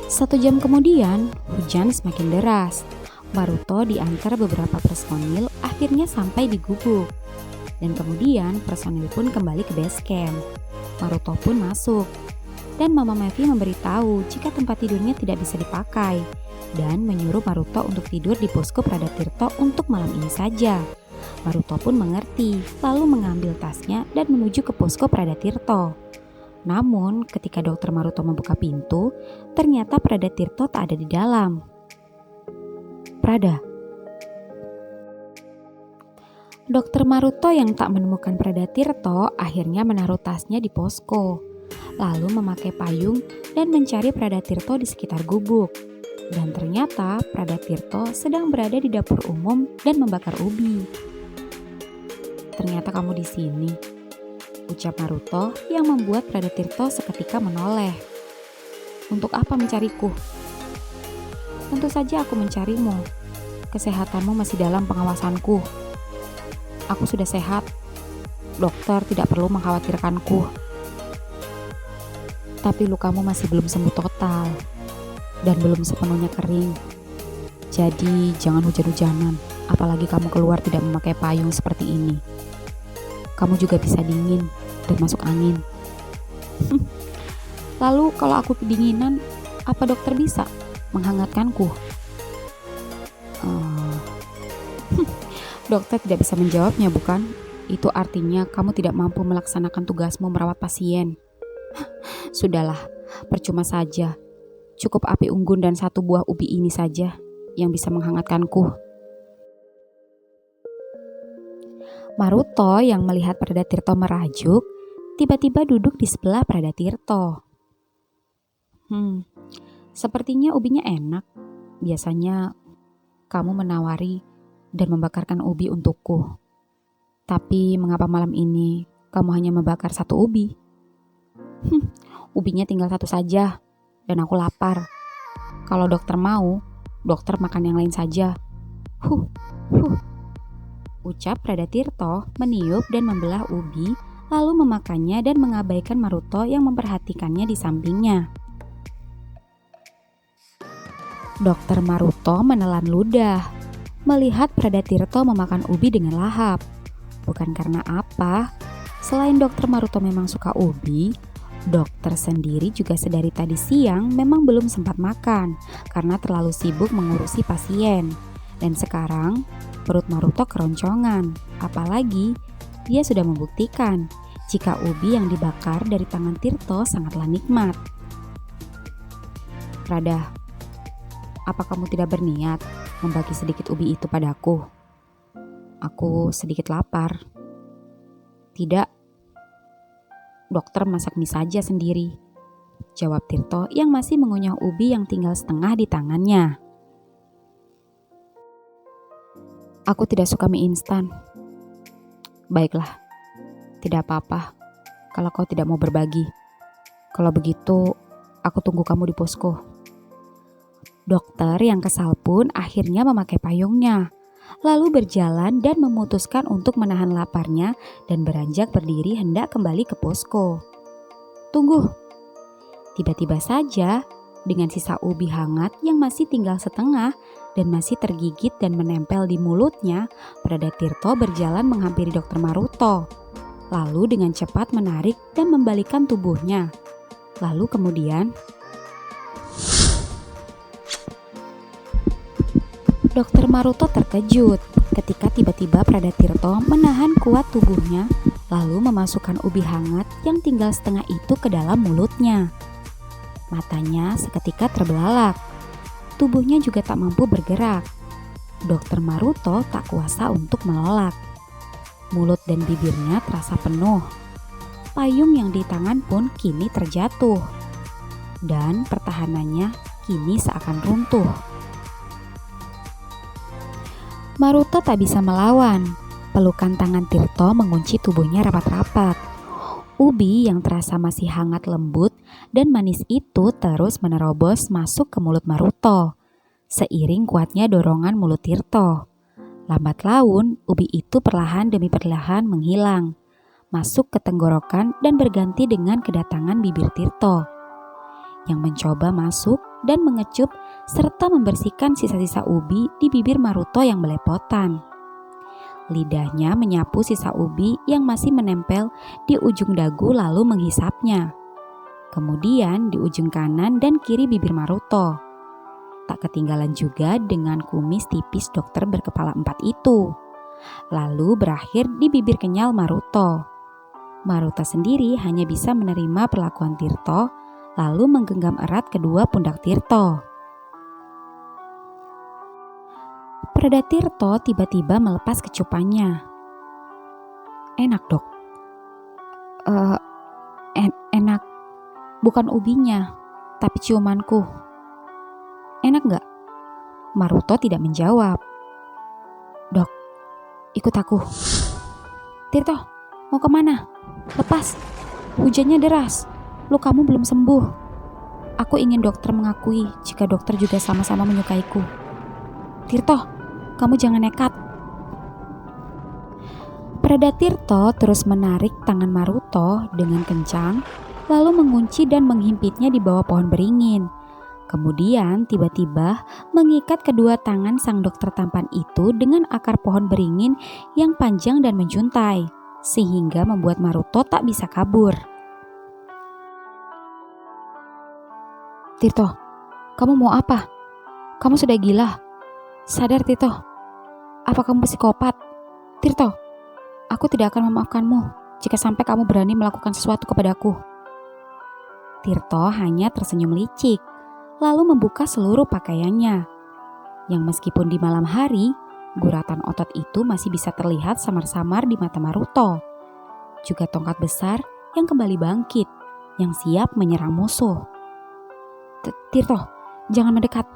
1 jam kemudian, hujan semakin deras. Maruto diantar beberapa personil akhirnya sampai di gubuk. Dan kemudian personil pun kembali ke base camp. Maruto pun masuk. Dan Mama Mevi memberitahu jika tempat tidurnya tidak bisa dipakai. Dan menyuruh Maruto untuk tidur di posko Prada Tirto untuk malam ini saja. Maruto pun mengerti, lalu mengambil tasnya dan menuju ke posko Prada Tirto. Namun, ketika Dokter Maruto membuka pintu, ternyata Prada Tirto tak ada di dalam. Prada. Dokter Maruto yang tak menemukan Prada Tirto akhirnya menaruh tasnya di posko, lalu memakai payung dan mencari Prada Tirto di sekitar gubuk. Dan ternyata Prada Tirto sedang berada di dapur umum dan membakar ubi. Ternyata kamu di sini, ucap Maruto yang membuat Prada Tirto seketika menoleh. Untuk apa mencariku? Tentu saja aku mencarimu. Kesehatanmu masih dalam pengawasanku. Aku sudah sehat. Dokter tidak perlu mengkhawatirkanku. Tapi lukamu masih belum sembuh total dan belum sepenuhnya kering. Jadi jangan hujan-hujanan, apalagi kamu keluar tidak memakai payung seperti ini. Kamu juga bisa dingin dan masuk angin. Lalu kalau aku kedinginan, apa dokter bisa menghangatkanku? Dokter tidak bisa menjawabnya, bukan? Itu artinya kamu tidak mampu melaksanakan tugasmu merawat pasien. Sudahlah, percuma saja. Cukup api unggun dan 1 buah ubi ini saja yang bisa menghangatkanku. Maruto yang melihat Prada Tirto merajuk, tiba-tiba duduk di sebelah Prada Tirto. Sepertinya ubinya enak. Biasanya kamu menawari dan membakarkan ubi untukku. Tapi mengapa malam ini kamu hanya membakar 1 ubi? Ubinya tinggal 1 saja dan aku lapar. Kalau dokter mau, dokter makan yang lain saja. Ucap Prada Tirto meniup dan membelah ubi, lalu memakannya dan mengabaikan Maruto yang memperhatikannya di sampingnya. Dokter Maruto menelan ludah, melihat Prada Tirto memakan ubi dengan lahap. Bukan karena apa, selain Dokter Maruto memang suka ubi, dokter sendiri juga sedari tadi siang memang belum sempat makan karena terlalu sibuk mengurusi pasien. Dan sekarang perut Maruto keroncongan, apalagi dia sudah membuktikan jika ubi yang dibakar dari tangan Tirto sangatlah nikmat. Prada, apa kamu tidak berniat membagi sedikit ubi itu padaku? Aku sedikit lapar. Tidak, dokter masak mie saja sendiri, jawab Tirto yang masih mengunyah ubi yang tinggal setengah di tangannya. Aku tidak suka mie instan. Baiklah, tidak apa-apa kalau kau tidak mau berbagi. Kalau begitu, aku tunggu kamu di posko. Dokter yang kesal pun akhirnya memakai payungnya, lalu berjalan dan memutuskan untuk menahan laparnya dan beranjak berdiri hendak kembali ke posko. Tunggu. Tiba-tiba saja, dengan sisa ubi hangat yang masih tinggal setengah dan masih tergigit dan menempel di mulutnya, Prada Tirto berjalan menghampiri Dokter Maruto. Lalu dengan cepat menarik dan membalikkan tubuhnya. Lalu kemudian, Dokter Maruto terkejut ketika tiba-tiba Prada Tirto menahan kuat tubuhnya lalu memasukkan ubi hangat yang tinggal setengah itu ke dalam mulutnya. Matanya seketika terbelalak. Tubuhnya juga tak mampu bergerak. Dokter Maruto tak kuasa untuk menolak. Mulut dan bibirnya terasa penuh. Payung yang di tangan pun kini terjatuh. Dan pertahanannya kini seakan runtuh. Maruto tak bisa melawan. Pelukan tangan Tirto mengunci tubuhnya rapat-rapat. Ubi yang terasa masih hangat lembut dan manis itu terus menerobos masuk ke mulut Maruto. Seiring kuatnya dorongan mulut Tirto. Lambat laun, ubi itu perlahan demi perlahan menghilang. Masuk ke tenggorokan dan berganti dengan kedatangan bibir Tirto. Yang mencoba masuk dan mengecup serta membersihkan sisa-sisa ubi di bibir Maruto yang belepotan. Lidahnya menyapu sisa ubi yang masih menempel di ujung dagu lalu menghisapnya. Kemudian di ujung kanan dan kiri bibir Maruto. Tak ketinggalan juga dengan kumis tipis dokter berkepala 4 itu. Lalu berakhir di bibir kenyal Maruto. Maruto sendiri hanya bisa menerima perlakuan Tirto, lalu menggenggam erat kedua pundak Tirto. Prada Tirto tiba-tiba melepas kecupannya. Enak dok. Enak. Bukan ubinya, tapi ciumanku. Enak gak? Maruto tidak menjawab. Dok, ikut aku. Tirto, mau kemana? Lepas, hujannya deras. Lukamu belum sembuh. Aku ingin dokter mengakui jika dokter juga sama-sama menyukaiku. Tirto, kamu jangan nekat. Prada Tirto terus menarik tangan Maruto dengan kencang, lalu mengunci dan menghimpitnya di bawah pohon beringin. Kemudian tiba-tiba mengikat kedua tangan sang dokter tampan itu dengan akar pohon beringin yang panjang dan menjuntai, sehingga membuat Maruto tak bisa kabur. Tirto, kamu mau apa? Kamu sudah gila. Sadar Tirto. Apa kamu psikopat? Tirto, aku tidak akan memaafkanmu jika sampai kamu berani melakukan sesuatu kepadaku. Tirto hanya tersenyum licik, lalu membuka seluruh pakaiannya. Yang meskipun di malam hari, guratan otot itu masih bisa terlihat samar-samar di mata Maruto. Juga tongkat besar yang kembali bangkit, yang siap menyerang musuh. Tirto, jangan mendekat.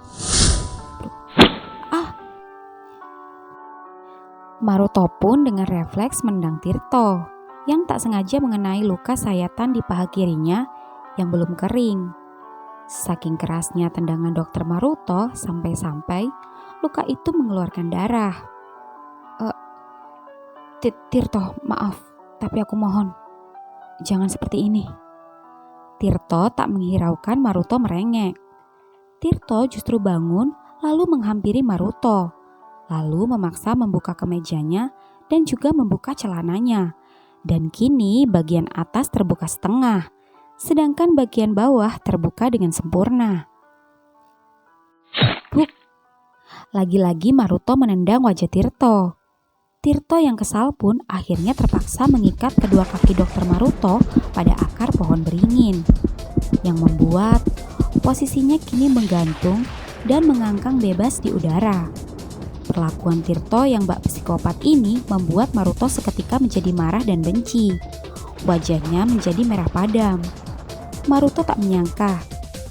Maruto pun dengan refleks menendang Tirto, yang tak sengaja mengenai luka sayatan di paha kirinya yang belum kering. Saking kerasnya tendangan dokter Maruto sampai-sampai luka itu mengeluarkan darah. Tirto, maaf, tapi aku mohon, jangan seperti ini. Tirto tak menghiraukan Maruto merengek. Tirto justru bangun lalu menghampiri Maruto, lalu memaksa membuka kemejanya dan juga membuka celananya. Dan kini bagian atas terbuka setengah, sedangkan bagian bawah terbuka dengan sempurna. Buk! Lagi-lagi Maruto menendang wajah Tirto. Tirto yang kesal pun akhirnya terpaksa mengikat kedua kaki dokter Maruto pada akar pohon beringin, yang membuat posisinya kini menggantung dan mengangkang bebas di udara. perlakuan Tirto yang bak psikopat ini membuat Maruto seketika menjadi marah dan benci. Wajahnya menjadi merah padam. Maruto tak menyangka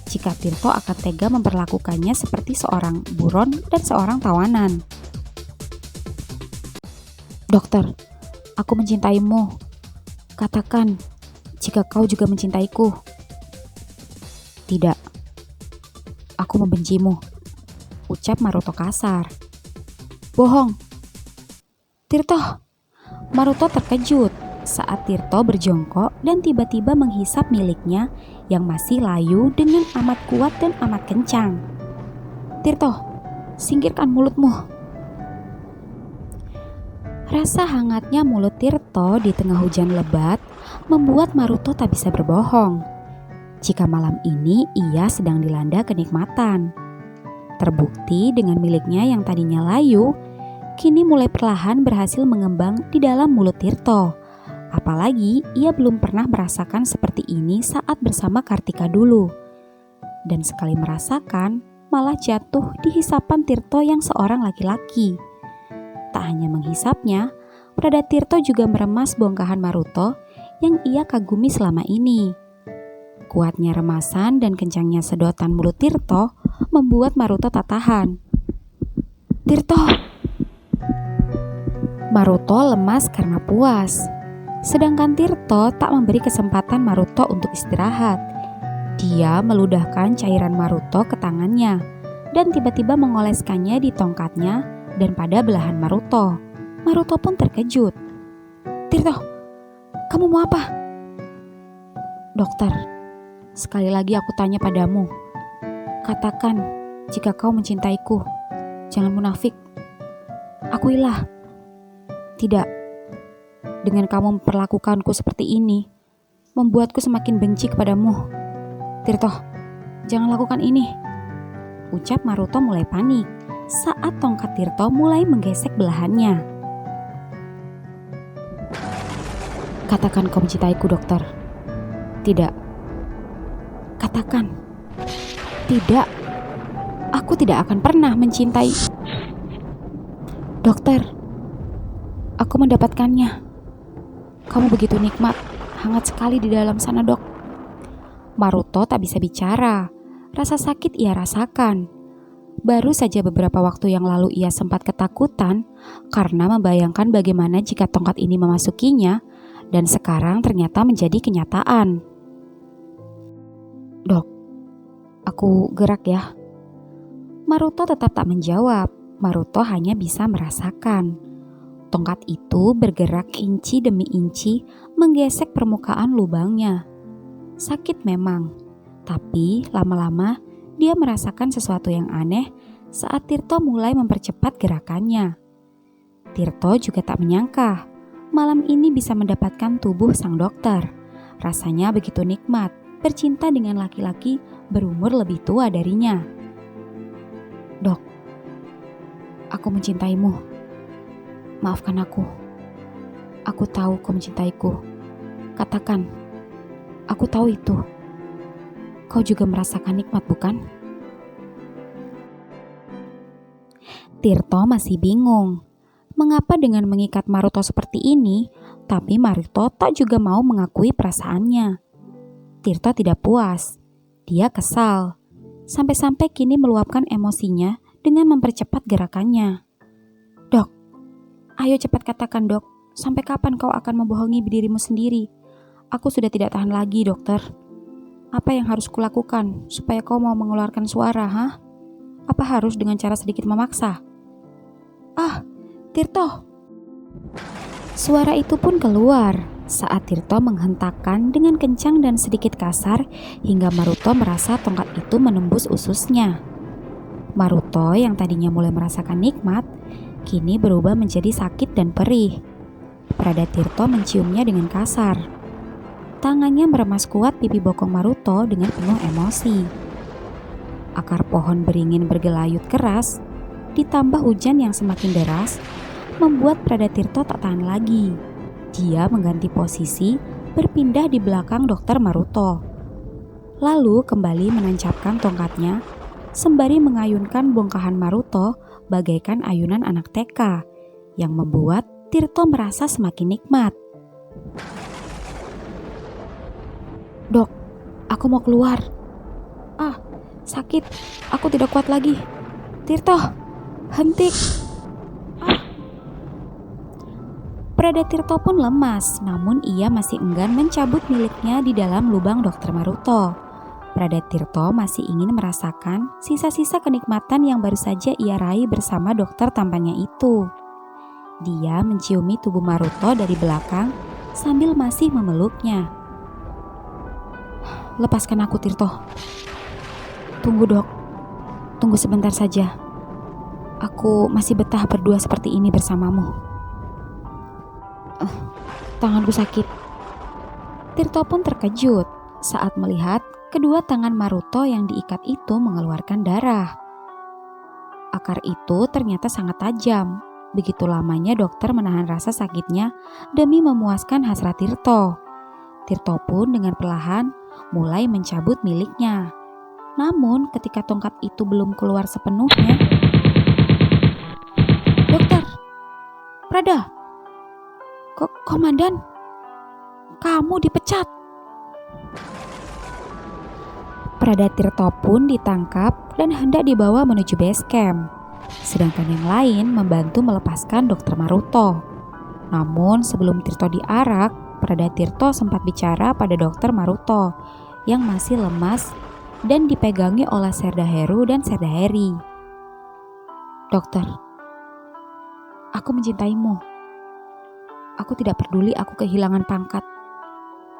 jika Tirto akan tega memperlakukannya seperti seorang buron dan seorang tawanan. "Dokter, aku mencintaimu. Katakan jika kau juga mencintaiku." "Tidak, aku membencimu," ucap Maruto kasar. "Bohong." "Tirto." Maruto terkejut saat Tirto berjongkok dan tiba-tiba menghisap miliknya yang masih layu dengan amat kuat dan amat kencang. "Tirto, singkirkan mulutmu." Rasa hangatnya mulut Tirto di tengah hujan lebat membuat Maruto tak bisa berbohong jika malam ini ia sedang dilanda kenikmatan. Terbukti dengan miliknya yang tadinya layu, kini mulai perlahan berhasil mengembang di dalam mulut Tirto. Apalagi ia belum pernah merasakan seperti ini saat bersama Kartika dulu. Dan sekali merasakan, malah jatuh di hisapan Tirto yang seorang laki-laki. Tak hanya menghisapnya, pada Tirto juga meremas bongkahan Maruto yang ia kagumi selama ini. Kuatnya remasan dan kencangnya sedotan mulut Tirto membuat Maruto tak tahan. "Tirto!" Maruto lemas karena puas. Sedangkan Tirto tak memberi kesempatan Maruto untuk istirahat. Dia meludahkan cairan Maruto ke tangannya dan tiba-tiba mengoleskannya di tongkatnya dan pada belahan Maruto. Maruto pun terkejut. "Tirto, kamu mau apa?" "Dokter, sekali lagi aku tanya padamu. Katakan jika kau mencintaiku. Jangan munafik. Akuilah." "Tidak. Dengan kamu memperlakukanku seperti ini, membuatku semakin benci kepadamu. Tirto, jangan lakukan ini," ucap Maruto mulai panik saat tongkat Tirto mulai menggesek belahannya. "Katakan kau mencintaiku, dokter." "Tidak." "Katakan." "Tidak. Aku tidak akan pernah mencintai." "Dokter, aku mendapatkannya. Kamu begitu nikmat, hangat sekali di dalam sana, dok." Maruto tak bisa bicara. Rasa sakit ia rasakan. Baru saja beberapa waktu yang lalu ia sempat ketakutan karena membayangkan bagaimana jika tongkat ini memasukinya, dan sekarang ternyata menjadi kenyataan. "Dok, aku gerak ya." Maruto tetap tak menjawab. Maruto hanya bisa merasakan. Tongkat itu bergerak inci demi inci menggesek permukaan lubangnya. Sakit memang, tapi lama-lama dia merasakan sesuatu yang aneh saat Tirto mulai mempercepat gerakannya. Tirto juga tak menyangka malam ini bisa mendapatkan tubuh sang dokter. Rasanya begitu nikmat bercinta dengan laki-laki berumur lebih tua darinya. "Dok, aku mencintaimu. Maafkan aku. Aku tahu kau mencintaiku. Katakan, aku tahu itu. Kau juga merasakan nikmat, bukan?" Tirto masih bingung. Mengapa dengan mengikat Maruto seperti ini, tapi Maruto tak juga mau mengakui perasaannya. Tirto tidak puas. Dia kesal. Sampai-sampai kini meluapkan emosinya dengan mempercepat gerakannya. "Dok, ayo cepat katakan, dok. Sampai kapan kau akan membohongi dirimu sendiri? Aku sudah tidak tahan lagi, dokter. Apa yang harus kulakukan supaya kau mau mengeluarkan suara, hah? Apa harus dengan cara sedikit memaksa?" "Ah, Tirto!" Suara itu pun keluar saat Tirto menghentakkan dengan kencang dan sedikit kasar hingga Maruto merasa tongkat itu menembus ususnya. Maruto yang tadinya mulai merasakan nikmat, kini berubah menjadi sakit dan perih. Prada Tirto menciumnya dengan kasar. Tangannya meremas kuat pipi bokong Maruto dengan penuh emosi. Akar pohon beringin bergelayut keras, ditambah hujan yang semakin deras, membuat Prada Tirto tak tahan lagi. Dia mengganti posisi, berpindah di belakang dokter Maruto. Lalu kembali menancapkan tongkatnya, sembari mengayunkan bongkahan Maruto bagaikan ayunan anak TK yang membuat Tirto merasa semakin nikmat. "Dok, aku mau keluar. Ah, sakit. Aku tidak kuat lagi. Tirto, henti." Prada Tirto pun lemas, namun ia masih enggan mencabut miliknya di dalam lubang Dokter Maruto. Prada Tirto masih ingin merasakan sisa-sisa kenikmatan yang baru saja ia raih bersama dokter tampannya itu. Dia menciumi tubuh Maruto dari belakang sambil masih memeluknya. "Lepaskan aku, Tirto." "Tunggu, Dok. Tunggu sebentar saja. Aku masih betah berdua seperti ini bersamamu." "Tanganku sakit." Tirto pun terkejut saat melihat kedua tangan Maruto yang diikat itu mengeluarkan darah. Akar itu ternyata sangat tajam. Begitu lamanya dokter menahan rasa sakitnya demi memuaskan hasrat Tirto. Tirto pun dengan perlahan mulai mencabut miliknya. Namun ketika tongkat itu belum keluar sepenuhnya, "Dokter, Prada, Komandan, kamu dipecat." Prada Tirto pun ditangkap dan hendak dibawa menuju base camp. Sedangkan yang lain membantu melepaskan Dokter Maruto. Namun sebelum Tirto diarak, Prada Tirto sempat bicara pada Dokter Maruto yang masih lemas dan dipegangi oleh Serda Heru dan Serda Heri. "Dokter, aku mencintaimu. Aku tidak peduli aku kehilangan pangkat,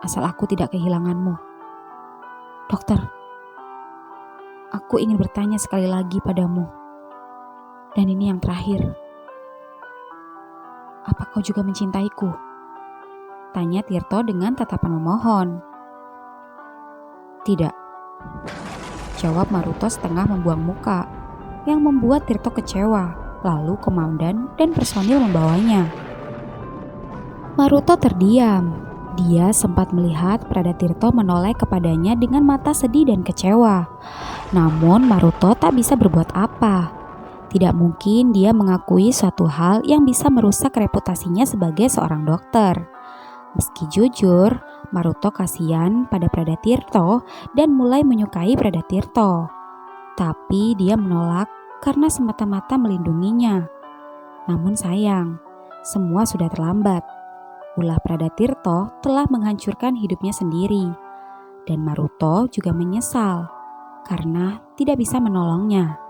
asal aku tidak kehilanganmu. Dokter, aku ingin bertanya sekali lagi padamu. Dan ini yang terakhir. Apa kau juga mencintaiku?" tanya Tirto dengan tatapan memohon. "Tidak," jawab Maruto setengah membuang muka, yang membuat Tirto kecewa. Lalu komandan dan personil membawanya. Maruto terdiam. Dia sempat melihat Prada Tirto menoleh kepadanya dengan mata sedih dan kecewa. Namun Maruto tak bisa berbuat apa. Tidak mungkin dia mengakui suatu hal yang bisa merusak reputasinya sebagai seorang dokter. Meski jujur, Maruto kasihan pada Prada Tirto dan mulai menyukai Prada Tirto. Tapi dia menolak karena semata-mata melindunginya. Namun sayang, semua sudah terlambat. Ulah Prada Tirto telah menghancurkan hidupnya sendiri. Dan Maruto juga menyesal karena tidak bisa menolongnya.